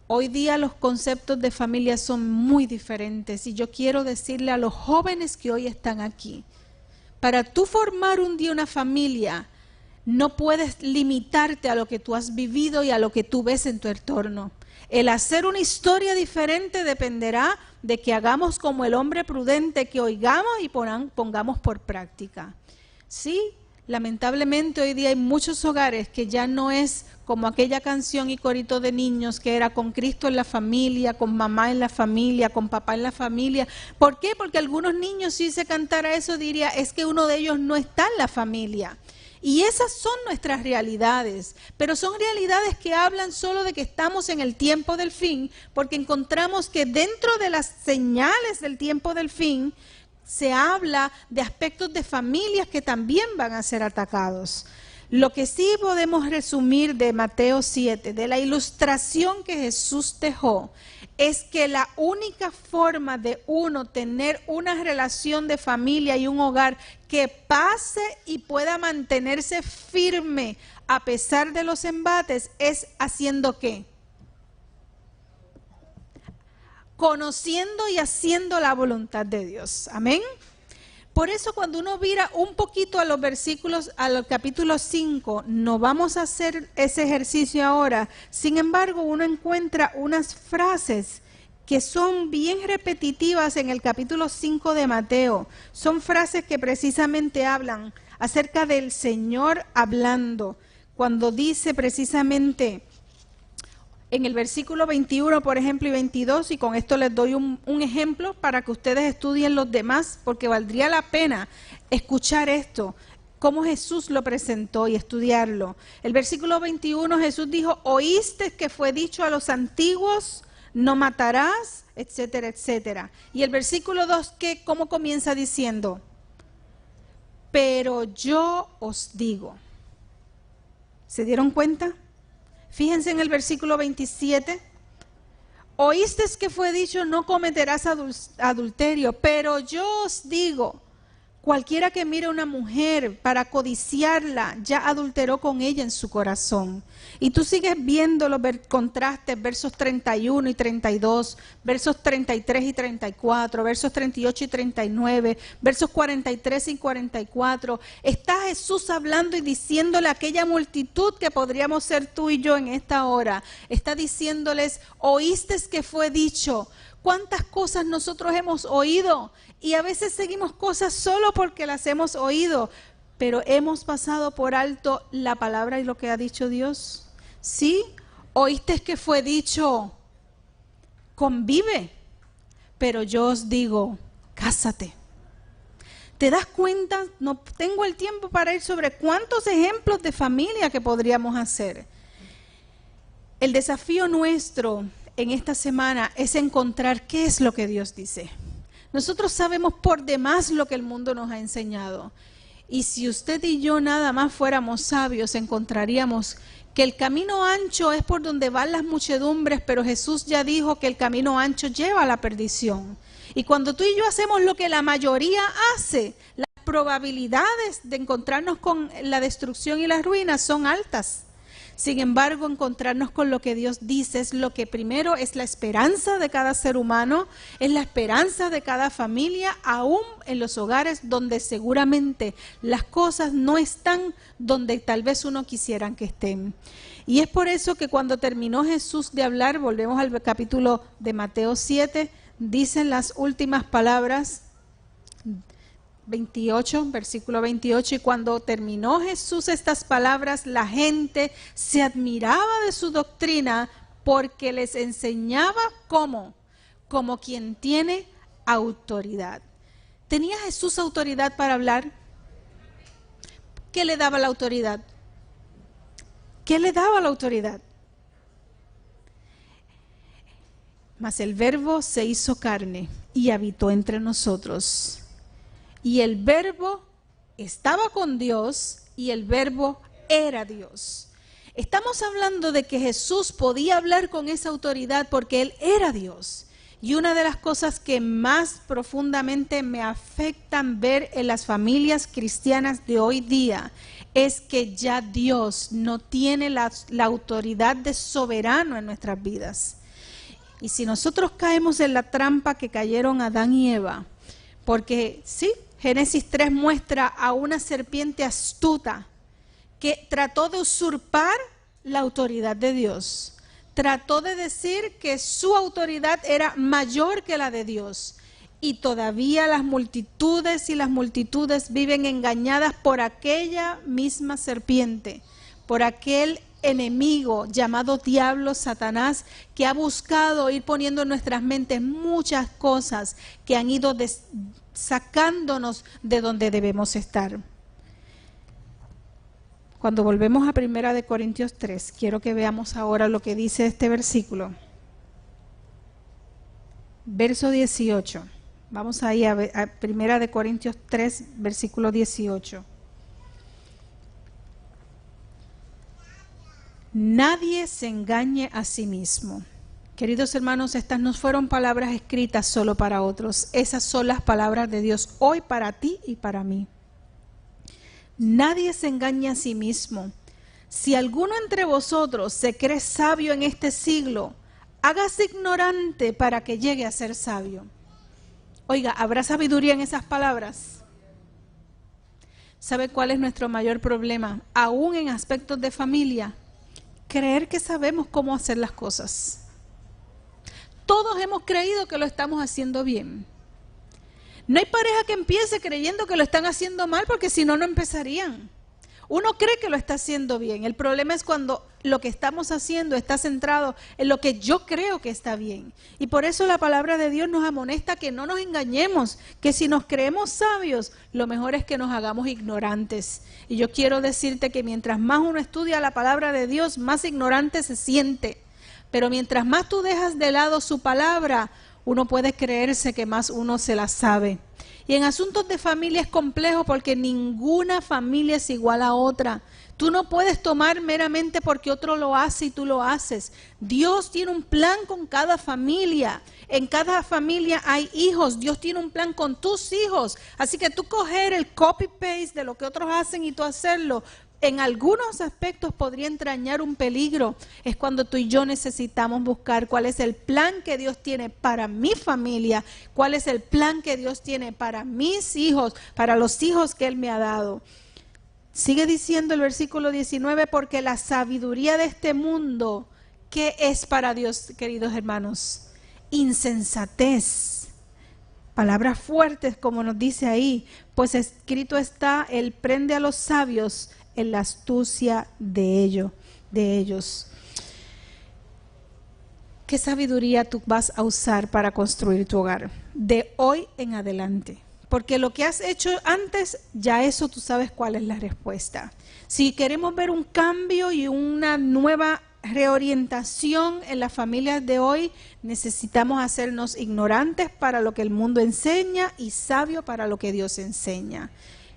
Hoy día los conceptos de familia son muy diferentes y yo quiero decirle a los jóvenes que hoy están aquí, para tú formar un día una familia, no puedes limitarte a lo que tú has vivido y a lo que tú ves en tu entorno. El hacer una historia diferente dependerá de que hagamos como el hombre prudente, que oigamos y pongamos por práctica. Sí, lamentablemente hoy día hay muchos hogares que ya no es como aquella canción y corito de niños que era con Cristo en la familia, con mamá en la familia, con papá en la familia. ¿Por qué? Porque algunos niños, si se cantara eso, diría, es que uno de ellos no está en la familia. Y esas son nuestras realidades, pero son realidades que hablan solo de que estamos en el tiempo del fin, porque encontramos que dentro de las señales del tiempo del fin, se habla de aspectos de familias que también van a ser atacados. Lo que sí podemos resumir de Mateo 7, de la ilustración que Jesús dejó, es que la única forma de uno tener una relación de familia y un hogar que pase y pueda mantenerse firme a pesar de los embates es haciendo ¿qué? Conociendo y haciendo la voluntad de Dios. Amén. Por eso cuando uno mira un poquito a los versículos, al capítulo 5, no vamos a hacer ese ejercicio ahora. Sin embargo, uno encuentra unas frases que son bien repetitivas en el capítulo 5 de Mateo. Son frases que precisamente hablan acerca del Señor hablando. Cuando dice precisamente en el versículo 21, por ejemplo, y 22, y con esto les doy un ejemplo para que ustedes estudien los demás, porque valdría la pena escuchar esto, cómo Jesús lo presentó y estudiarlo. El versículo 21, Jesús dijo, oíste que fue dicho a los antiguos, no matarás, etcétera, etcétera. Y el versículo 2, ¿cómo comienza diciendo? Pero yo os digo. ¿Se dieron cuenta? Fíjense en el versículo 27, oíste que fue dicho, no cometerás adulterio, pero yo os digo, cualquiera que mire a una mujer para codiciarla, ya adulteró con ella en su corazón. Y tú sigues viendo los contrastes, versos 31 y 32, versos 33 y 34, versos 38 y 39, versos 43 y 44. Está Jesús hablando y diciéndole a aquella multitud que podríamos ser tú y yo en esta hora. Está diciéndoles, oíste que fue dicho. ¿Cuántas cosas nosotros hemos oído? Y a veces seguimos cosas solo porque las hemos oído, pero hemos pasado por alto la palabra y lo que ha dicho Dios. ¿Sí? Oíste que fue dicho, convive, pero yo os digo, cásate. ¿Te das cuenta? No tengo el tiempo para ir sobre cuántos ejemplos de familia que podríamos hacer. El desafío nuestro en esta semana es encontrar qué es lo que Dios dice. Nosotros sabemos por demás lo que el mundo nos ha enseñado. Y si usted y yo nada más fuéramos sabios, encontraríamos que el camino ancho es por donde van las muchedumbres, pero Jesús ya dijo que el camino ancho lleva a la perdición. Y cuando tú y yo hacemos lo que la mayoría hace, las probabilidades de encontrarnos con la destrucción y la ruina son altas. Sin embargo, encontrarnos con lo que Dios dice es lo que primero es la esperanza de cada ser humano, es la esperanza de cada familia, aún en los hogares donde seguramente las cosas no están donde tal vez uno quisiera que estén. Y es por eso que cuando terminó Jesús de hablar, volvemos al capítulo de Mateo 7, dicen las últimas palabras, 28, versículo 28, y cuando terminó Jesús estas palabras, la gente se admiraba de su doctrina porque les enseñaba como quien tiene autoridad. ¿Tenía Jesús autoridad para hablar? ¿Qué le daba la autoridad? ¿Qué le daba la autoridad? Mas el Verbo se hizo carne y habitó entre nosotros. Y el Verbo estaba con Dios y el Verbo era Dios. Estamos hablando de que Jesús podía hablar con esa autoridad porque Él era Dios. Y una de las cosas que más profundamente me afectan ver en las familias cristianas de hoy día es que ya Dios no tiene la autoridad de soberano en nuestras vidas. Y si nosotros caemos en la trampa que cayeron Adán y Eva, porque sí, Génesis 3 muestra a una serpiente astuta que trató de usurpar la autoridad de Dios. Trató de decir que su autoridad era mayor que la de Dios. Y todavía las multitudes y las multitudes viven engañadas por aquella misma serpiente, por aquel enemigo llamado diablo, Satanás, que ha buscado ir poniendo en nuestras mentes muchas cosas que han ido sacándonos de donde debemos estar. Cuando volvemos a 1 Corintios 3, quiero que veamos ahora lo que dice este versículo. Verso 18. Vamos ahí a 1 Corintios 3, versículo 18. Nadie se engañe a sí mismo. Queridos hermanos, estas no fueron palabras escritas solo para otros. Esas son las palabras de Dios hoy para ti y para mí. Nadie se engañe a sí mismo. Si alguno entre vosotros se cree sabio en este siglo, hágase ignorante para que llegue a ser sabio. Oiga, ¿habrá sabiduría en esas palabras? ¿Sabe cuál es nuestro mayor problema? Aún en aspectos de familia, creer que sabemos cómo hacer las cosas. Todos hemos creído que lo estamos haciendo bien. No hay pareja que empiece creyendo que lo están haciendo mal, porque si no, no empezarían. Uno cree que lo está haciendo bien. El problema es cuando lo que estamos haciendo está centrado en lo que yo creo que está bien. Y por eso la palabra de Dios nos amonesta que no nos engañemos, que si nos creemos sabios, lo mejor es que nos hagamos ignorantes. Y yo quiero decirte que mientras más uno estudia la palabra de Dios, más ignorante se siente. Pero mientras más tú dejas de lado su palabra, uno puede creerse que más uno se la sabe. Y en asuntos de familia es complejo porque ninguna familia es igual a otra. Tú no puedes tomar meramente porque otro lo hace y tú lo haces. Dios tiene un plan con cada familia. En cada familia hay hijos. Dios tiene un plan con tus hijos. Así que tú coger el copy-paste de lo que otros hacen y tú hacerlo, en algunos aspectos podría entrañar un peligro. Es cuando tú y yo necesitamos buscar cuál es el plan que Dios tiene para mi familia, cuál es el plan que Dios tiene para mis hijos, para los hijos que Él me ha dado. Sigue diciendo el versículo 19, porque la sabiduría de este mundo, ¿qué es para Dios, queridos hermanos? Insensatez. Palabras fuertes, como nos dice ahí, pues escrito está, Él prende a los sabios en la astucia de ellos. ¿Qué sabiduría tú vas a usar para construir tu hogar de hoy en adelante? Porque lo que has hecho antes, ya eso tú sabes cuál es la respuesta. Si queremos ver un cambio y una nueva reorientación en las familias de hoy, necesitamos hacernos ignorantes para lo que el mundo enseña y sabios para lo que Dios enseña.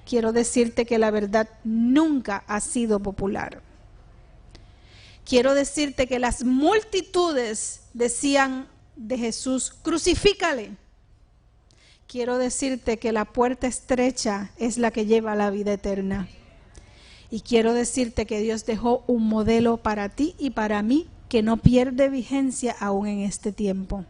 Quiero decirte que la verdad nunca ha sido popular. Quiero decirte que las multitudes decían de Jesús, crucifícale. Quiero decirte que la puerta estrecha es la que lleva a la vida eterna. Y quiero decirte que Dios dejó un modelo para ti y para mí que no pierde vigencia aún en este tiempo.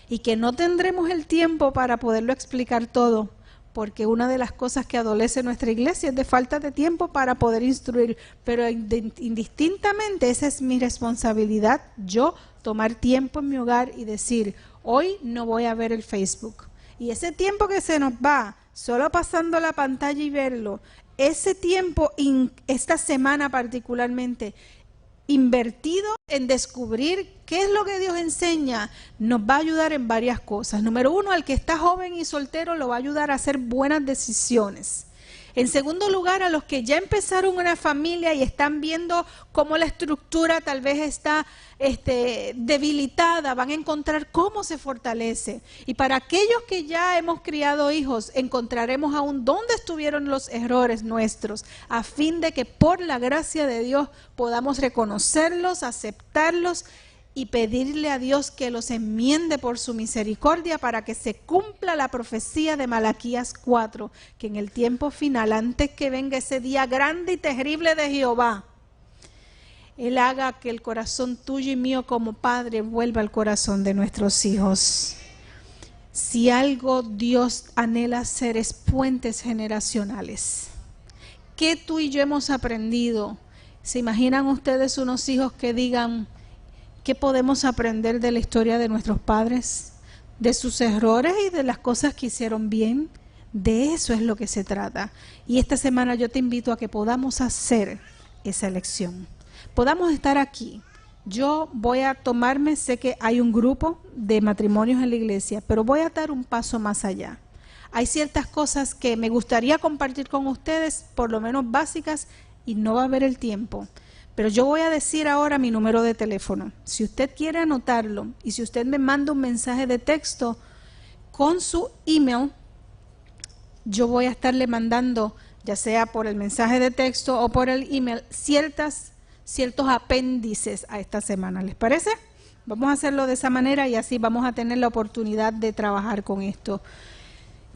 Y que no tendremos el tiempo para poderlo explicar todo, porque una de las cosas que adolece nuestra iglesia es de falta de tiempo para poder instruir, pero indistintamente esa es mi responsabilidad, yo tomar tiempo en mi hogar y decir, hoy no voy a ver el Facebook. Y ese tiempo que se nos va, solo pasando la pantalla y verlo, ese tiempo, esta semana particularmente, invertido en descubrir qué es lo que Dios enseña, nos va a ayudar en varias cosas. Número uno, al que está joven y soltero lo va a ayudar a hacer buenas decisiones. En segundo lugar, a los que ya empezaron una familia y están viendo cómo la estructura tal vez está debilitada, van a encontrar cómo se fortalece. Y para aquellos que ya hemos criado hijos, encontraremos aún dónde estuvieron los errores nuestros, a fin de que por la gracia de Dios podamos reconocerlos, aceptarlos y pedirle a Dios que los enmiende por su misericordia para que se cumpla la profecía de Malaquías 4, que en el tiempo final, antes que venga ese día grande y terrible de Jehová, Él haga que el corazón tuyo y mío como padre vuelva al corazón de nuestros hijos. Si algo Dios anhela hacer es puentes generacionales. ¿Qué tú y yo hemos aprendido? ¿Se imaginan ustedes unos hijos que digan, ¿qué podemos aprender de la historia de nuestros padres? De sus errores y de las cosas que hicieron bien. De eso es lo que se trata. Y esta semana yo te invito a que podamos hacer esa elección. Podamos estar aquí. Yo voy a tomarme, sé que hay un grupo de matrimonios en la iglesia, pero voy a dar un paso más allá. Hay ciertas cosas que me gustaría compartir con ustedes, por lo menos básicas, y no va a haber el tiempo. Pero yo voy a decir ahora mi número de teléfono. Si usted quiere anotarlo y si usted me manda un mensaje de texto con su email, yo voy a estarle mandando, ya sea por el mensaje de texto o por el email, ciertos apéndices a esta semana. ¿Les parece? Vamos a hacerlo de esa manera y así vamos a tener la oportunidad de trabajar con esto.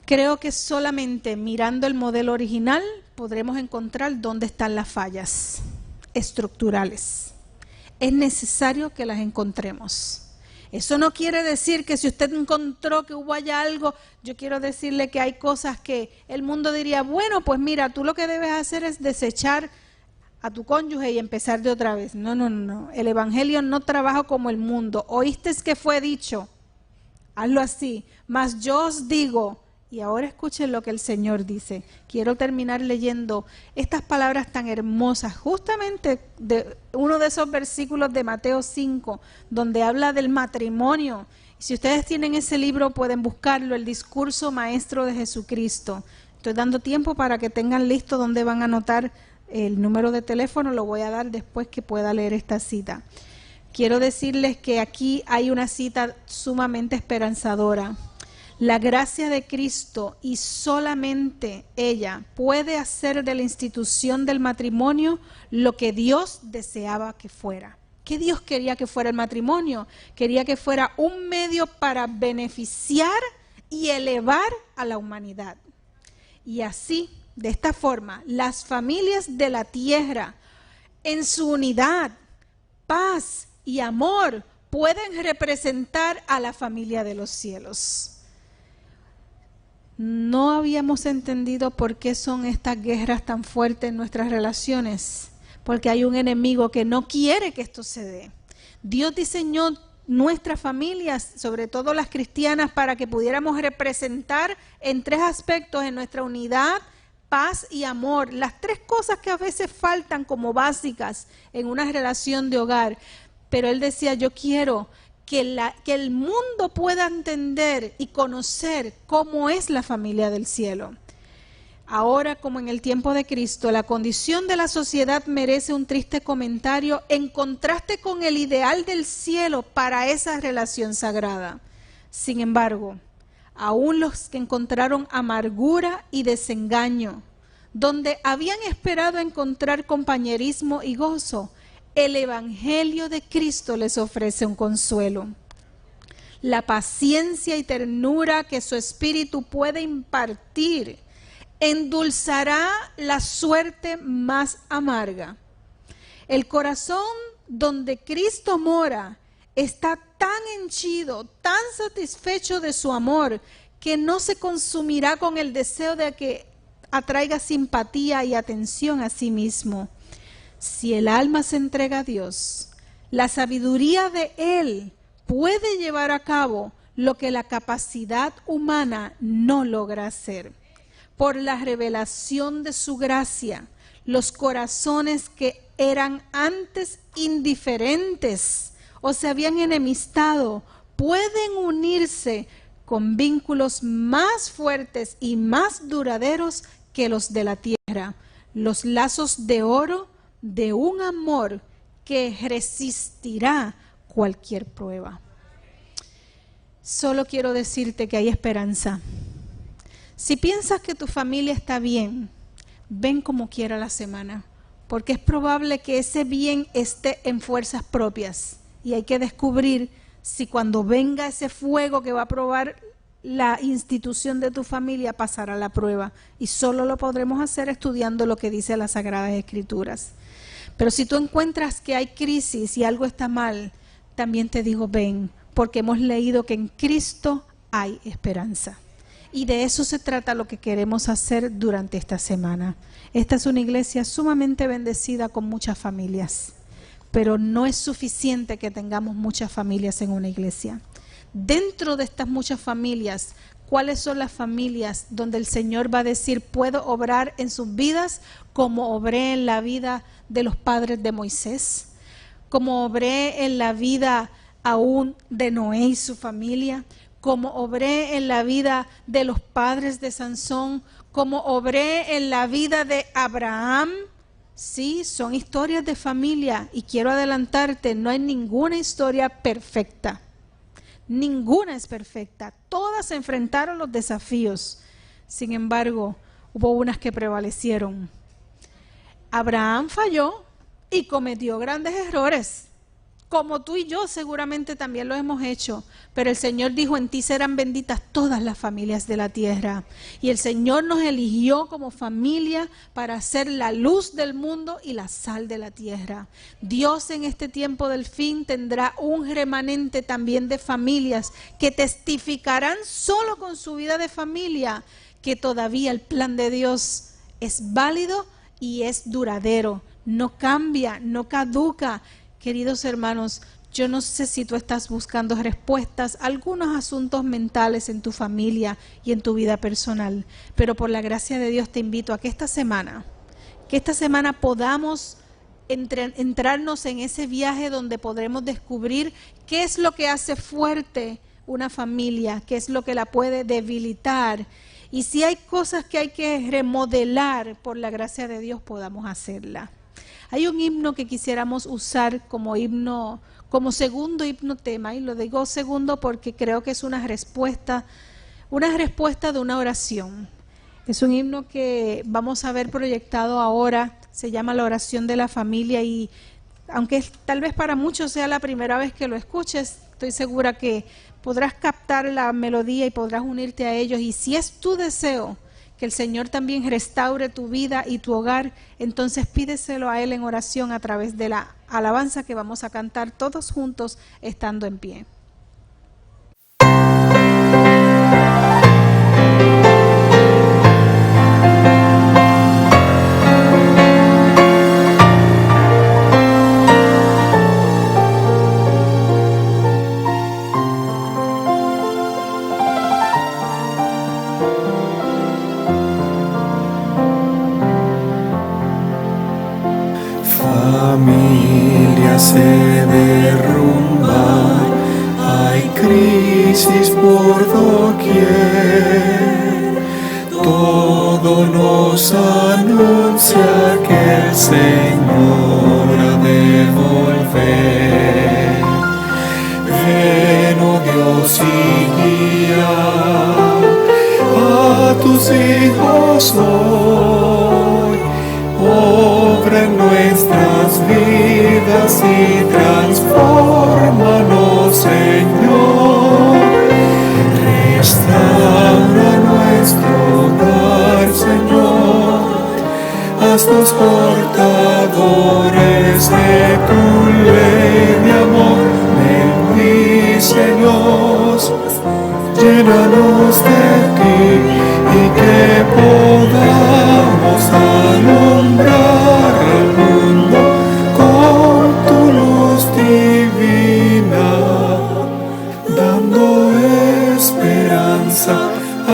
Creo que solamente mirando el modelo original podremos encontrar dónde están las fallas estructurales. Es necesario que las encontremos. Eso no quiere decir que si usted encontró que hubo allá algo, yo quiero decirle que hay cosas que el mundo diría, bueno, pues mira, tú lo que debes hacer es desechar a tu cónyuge y empezar de otra vez. No, no, no. El evangelio no trabaja como el mundo. Oíste que fue dicho, hazlo así. Mas yo os digo, y ahora escuchen lo que el Señor dice. Quiero terminar leyendo estas palabras tan hermosas, justamente de uno de esos versículos de Mateo 5, donde habla del matrimonio. Si ustedes tienen ese libro, pueden buscarlo, el discurso maestro de Jesucristo. Estoy dando tiempo para que tengan listo donde van a anotar el número de teléfono, lo voy a dar después que pueda leer esta cita. Quiero decirles que aquí hay una cita sumamente esperanzadora. La gracia de Cristo y solamente ella puede hacer de la institución del matrimonio lo que Dios deseaba que fuera. ¿Qué Dios quería que fuera el matrimonio? Quería que fuera un medio para beneficiar y elevar a la humanidad. Y así, de esta forma, las familias de la tierra, en su unidad, paz y amor, pueden representar a la familia de los cielos. No habíamos entendido por qué son estas guerras tan fuertes en nuestras relaciones, porque hay un enemigo que no quiere que esto se dé. Dios diseñó nuestras familias, sobre todo las cristianas, para que pudiéramos representar en tres aspectos: en nuestra unidad, paz y amor, las tres cosas que a veces faltan como básicas en una relación de hogar. Pero él decía, yo quiero que el mundo pueda entender y conocer cómo es la familia del cielo. Ahora, como en el tiempo de Cristo, la condición de la sociedad merece un triste comentario en contraste con el ideal del cielo para esa relación sagrada. Sin embargo, aún los que encontraron amargura y desengaño, donde habían esperado encontrar compañerismo y gozo, el Evangelio de Cristo les ofrece un consuelo. La paciencia y ternura que su espíritu puede impartir endulzará la suerte más amarga. El corazón donde Cristo mora está tan henchido, tan satisfecho de su amor, que no se consumirá con el deseo de que atraiga simpatía y atención a sí mismo. Si el alma se entrega a Dios, la sabiduría de Él puede llevar a cabo lo que la capacidad humana no logra hacer. Por la revelación de su gracia, los corazones que eran antes indiferentes o se habían enemistado, pueden unirse con vínculos más fuertes y más duraderos que los de la tierra, los lazos de oro de un amor que resistirá cualquier prueba. Solo quiero decirte que hay esperanza. Si piensas que tu familia está bien, ven como quiera la semana, porque es probable que ese bien esté en fuerzas propias y hay que descubrir si cuando venga ese fuego que va a probar la institución de tu familia pasará la prueba, y solo lo podremos hacer estudiando lo que dice las Sagradas Escrituras. Pero si tú encuentras que hay crisis y algo está mal, también te digo ven, porque hemos leído que en Cristo hay esperanza. Y de eso se trata lo que queremos hacer durante esta semana. Esta es una iglesia sumamente bendecida con muchas familias, pero no es suficiente que tengamos muchas familias en una iglesia. Dentro de estas muchas familias, ¿cuáles son las familias donde el Señor va a decir, puedo obrar en sus vidas como obré en la vida de los padres de Moisés, como obré en la vida aún de Noé y su familia, como obré en la vida de los padres de Sansón, como obré en la vida de Abraham? Sí, son historias de familia, y quiero adelantarte, no hay ninguna historia perfecta. Ninguna es perfecta. Todas enfrentaron los desafíos. Sin embargo, hubo unas que prevalecieron. Abraham falló y cometió grandes errores. Como tú y yo seguramente también lo hemos hecho, pero el Señor dijo: en ti serán benditas todas las familias de la tierra. Y el Señor nos eligió como familia para ser la luz del mundo y la sal de la tierra. Dios en este tiempo del fin tendrá un remanente también de familias que testificarán solo con su vida de familia que todavía el plan de Dios es válido y es duradero, no cambia, no caduca. Queridos hermanos, yo no sé si tú estás buscando respuestas a algunos asuntos mentales en tu familia y en tu vida personal, pero por la gracia de Dios te invito a que esta semana podamos entrarnos en ese viaje donde podremos descubrir qué es lo que hace fuerte una familia, qué es lo que la puede debilitar, y si hay cosas que hay que remodelar, por la gracia de Dios podamos hacerla. Hay un himno que quisiéramos usar como himno, como segundo himno tema, y lo digo segundo porque creo que es una respuesta de una oración. Es un himno que vamos a ver proyectado ahora, se llama La Oración de la Familia, y aunque tal vez para muchos sea la primera vez que lo escuches, estoy segura que podrás captar la melodía y podrás unirte a ellos, y si es tu deseo que el Señor también restaure tu vida y tu hogar, entonces pídeselo a Él en oración a través de la alabanza que vamos a cantar todos juntos estando en pie. Familias se derrumban, hay crisis por doquier. Todo nos anuncia que el Señor ha de volver. Ven, oh Dios, y guía a tus hijos hoy. Obra en nuestras vidas y transfórmanos, Señor. Restaura nuestro hogar, Señor. Haznos portadores de tu ley de amor. Bendícenos, llénanos de ti y que podamos alumbrar al mundo con tu luz divina, dando esperanza a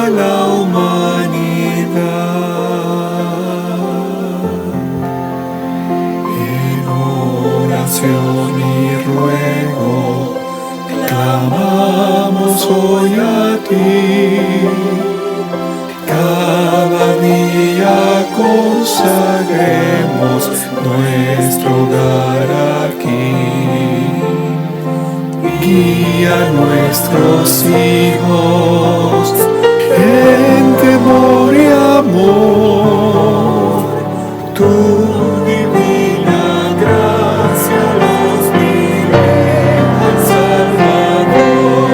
la humanidad. En oración y ruego clamamos hoy a ti. Cada día consagremos nuestro hogar aquí. Guía a nuestros hijos en temor y amor. Tu divina gracia los guíe al Salvador.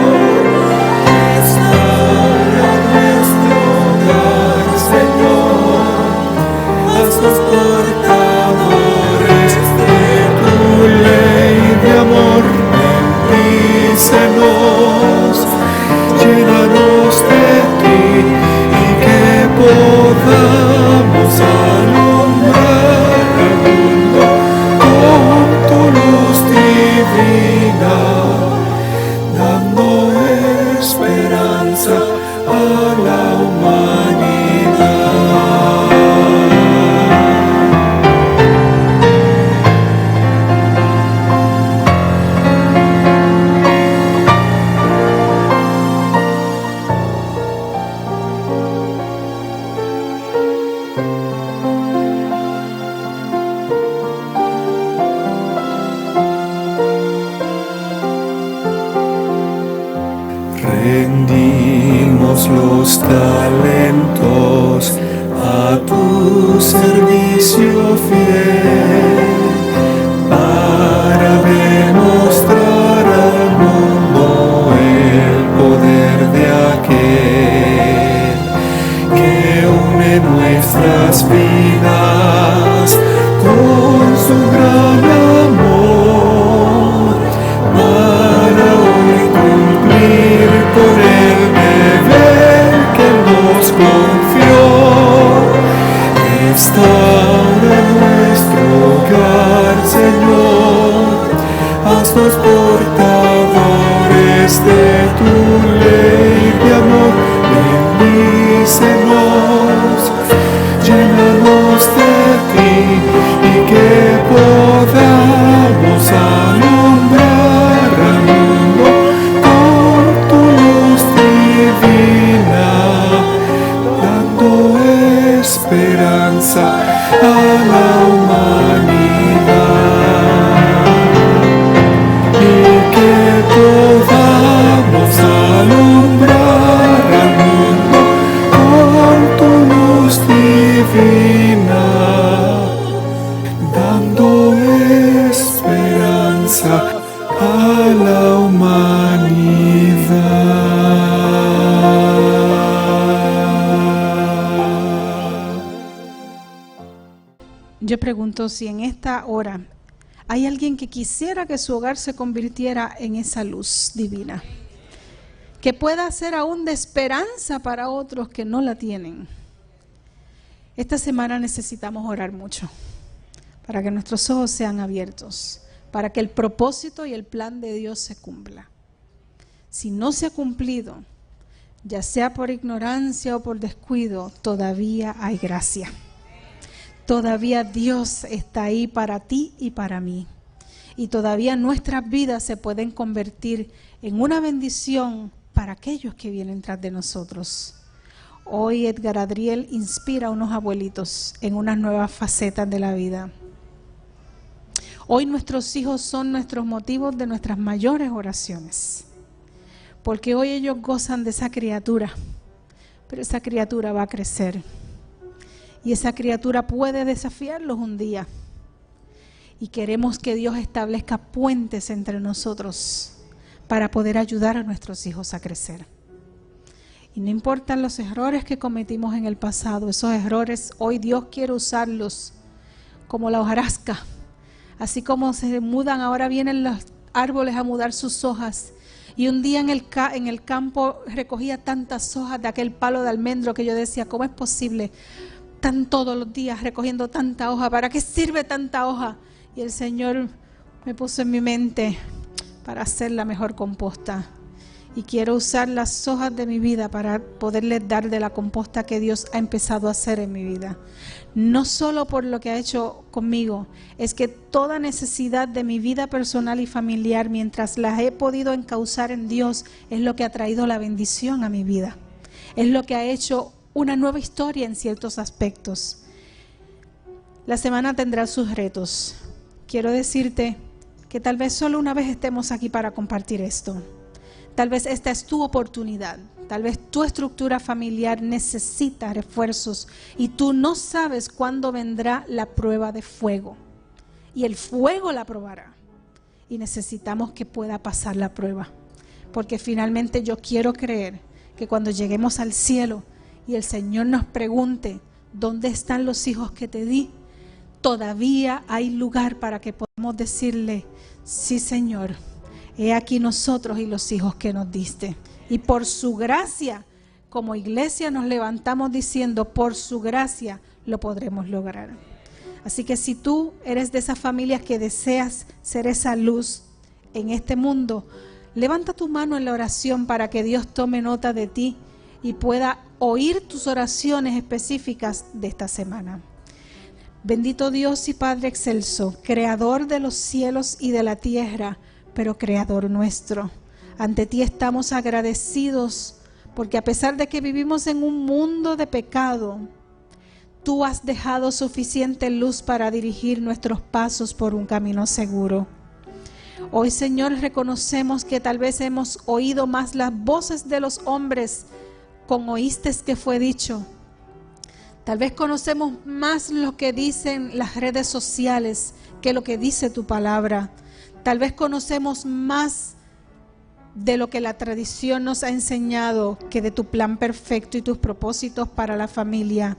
Restaura nuestro hogar, Señor. Haznos portadores de tu ley de amor. Bendícenos, llénanos de ti Rendimos los talentos a tu servicio fiel para demostrar al mundo el poder de aquel que une nuestras vidas con su gran amor para hoy cumplir con el deber que nos confió. Restaura nuestro hogar, Señor, haznos portadores de tu ley de amor. Bendícenos, llénanos de ti y que podamos alumbrar al mundo con tu luz divina, dando esperanza a la humanidad, y que podamos alumbrar al mundo con tu luz divina, dando esperanza a la humanidad. Yo pregunto si en esta hora hay alguien que quisiera que su hogar se convirtiera en esa luz divina, que pueda ser aún de esperanza para otros que no la tienen. Esta semana necesitamos orar mucho para que nuestros ojos sean abiertos, para que el propósito y el plan de Dios se cumpla. Si no se ha cumplido, ya sea por ignorancia o por descuido, todavía hay gracia. Todavía Dios está ahí para ti y para mí. Y todavía nuestras vidas se pueden convertir en una bendición para aquellos que vienen tras de nosotros. Hoy Edgar Adriel inspira a unos abuelitos en unas nuevas facetas de la vida. Hoy nuestros hijos son nuestros motivos de nuestras mayores oraciones. Porque hoy ellos gozan de esa criatura, pero esa criatura va a crecer. Y esa criatura puede desafiarlos un día. Y queremos que Dios establezca puentes entre nosotros para poder ayudar a nuestros hijos a crecer. Y no importan los errores que cometimos en el pasado, esos errores hoy Dios quiere usarlos como la hojarasca. Así como se mudan, ahora vienen los árboles a mudar sus hojas. Y un día en el campo recogía tantas hojas de aquel palo de almendro que yo decía, ¿cómo es posible? Están todos los días recogiendo tanta hoja. ¿Para qué sirve tanta hoja? Y el Señor me puso en mi mente para hacer la mejor composta. Y quiero usar las hojas de mi vida para poderles dar de la composta que Dios ha empezado a hacer en mi vida. No solo por lo que ha hecho conmigo, es que toda necesidad de mi vida personal y familiar, mientras las he podido encauzar en Dios, es lo que ha traído la bendición a mi vida. Es lo que ha hecho una nueva historia en ciertos aspectos. La semana tendrá sus retos. Quiero decirte que tal vez solo una vez estemos aquí para compartir esto. Tal vez esta es tu oportunidad. Tal vez tu estructura familiar necesita refuerzos y tú no sabes cuándo vendrá la prueba de fuego. Y el fuego la probará. Y necesitamos que pueda pasar la prueba. Porque finalmente yo quiero creer que cuando lleguemos al cielo y el Señor nos pregunte, ¿dónde están los hijos que te di? Todavía hay lugar para que podamos decirle, sí, Señor, he aquí nosotros y los hijos que nos diste. Y por su gracia, como iglesia nos levantamos diciendo, por su gracia lo podremos lograr. Así que si tú eres de esas familias que deseas ser esa luz en este mundo, levanta tu mano en la oración para que Dios tome nota de ti y pueda oír tus oraciones específicas de esta semana. Bendito Dios y Padre excelso, creador de los cielos y de la tierra, pero creador nuestro. Ante ti estamos agradecidos porque a pesar de que vivimos en un mundo de pecado, tú has dejado suficiente luz para dirigir nuestros pasos por un camino seguro. Hoy, Señor, reconocemos que tal vez hemos oído más las voces de los hombres con oístes que fue dicho. Tal vez conocemos más lo que dicen las redes sociales que lo que dice tu palabra. Tal vez conocemos más de lo que la tradición nos ha enseñado que de tu plan perfecto y tus propósitos para la familia.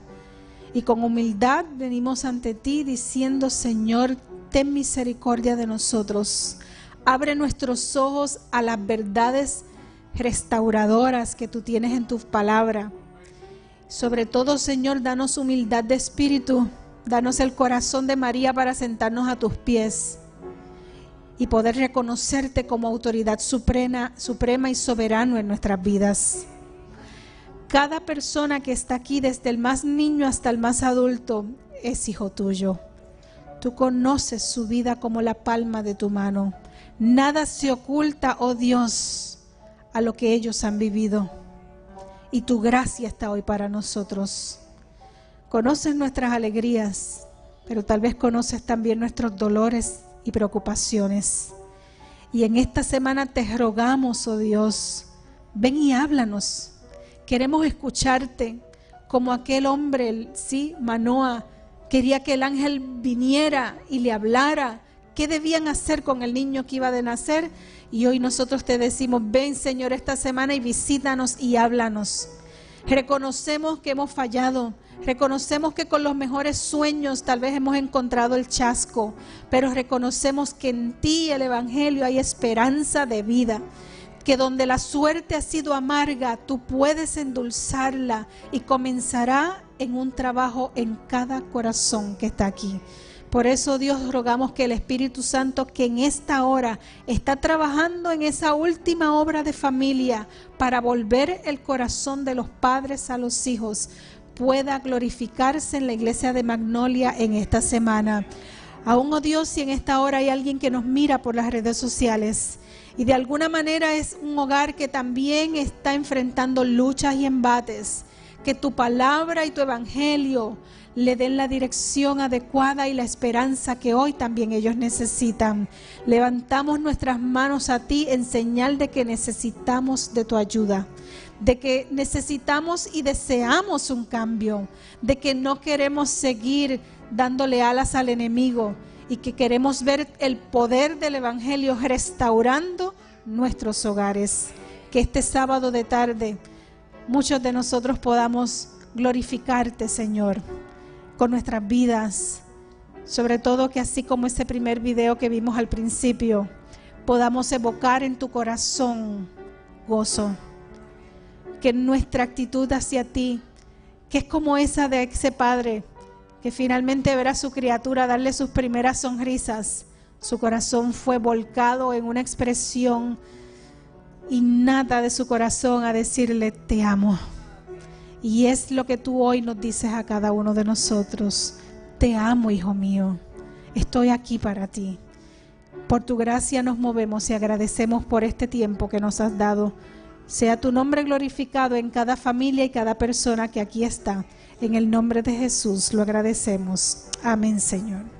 Y con humildad venimos ante ti diciendo: Señor, ten misericordia de nosotros. Abre nuestros ojos a las verdades restauradoras que tú tienes en tu palabra. Sobre todo, Señor, danos humildad de espíritu. Danos el corazón de María para sentarnos a tus pies y poder reconocerte como autoridad suprema y soberano en nuestras vidas. Cada persona que está aquí, desde el más niño hasta el más adulto, es hijo tuyo. Tú conoces su vida como la palma de tu mano. Nada se oculta, oh Dios, a lo que ellos han vivido. Y tu gracia está hoy para nosotros. Conoces nuestras alegrías, pero tal vez conoces también nuestros dolores y preocupaciones. Y en esta semana te rogamos, oh Dios, ven y háblanos. Queremos escucharte como aquel hombre, sí, Manoa, quería que el ángel viniera y le hablara qué debían hacer con el niño que iba de nacer. Y hoy nosotros te decimos: ven, Señor, esta semana y visítanos y háblanos. Reconocemos que hemos fallado, reconocemos que con los mejores sueños tal vez hemos encontrado el chasco, pero reconocemos que en ti, el Evangelio, hay esperanza de vida, que donde la suerte ha sido amarga, tú puedes endulzarla y comenzará en un trabajo en cada corazón que está aquí. Por eso, Dios, rogamos que el Espíritu Santo, que en esta hora está trabajando en esa última obra de familia para volver el corazón de los padres a los hijos, pueda glorificarse en la iglesia de Magnolia en esta semana. Aún, oh Dios, si en esta hora hay alguien que nos mira por las redes sociales y de alguna manera es un hogar que también está enfrentando luchas y embates, que tu palabra y tu evangelio le den la dirección adecuada y la esperanza que hoy también ellos necesitan. Levantamos nuestras manos a ti en señal de que necesitamos de tu ayuda, de que necesitamos y deseamos un cambio, de que no queremos seguir dándole alas al enemigo y que queremos ver el poder del evangelio restaurando nuestros hogares. Que este sábado de tarde muchos de nosotros podamos glorificarte, Señor, con nuestras vidas. Sobre todo que así como ese primer video que vimos al principio, podamos evocar en tu corazón gozo. Que nuestra actitud hacia ti, que es como esa de ese padre que finalmente verá a su criatura darle sus primeras sonrisas, su corazón fue volcado en una expresión innata de su corazón a decirle: te amo. Y es lo que tú hoy nos dices a cada uno de nosotros: te amo, hijo mío, estoy aquí para ti. Por tu gracia nos movemos y agradecemos por este tiempo que nos has dado. Sea tu nombre glorificado en cada familia y cada persona que aquí está. En el nombre de Jesús lo agradecemos. Amén, Señor.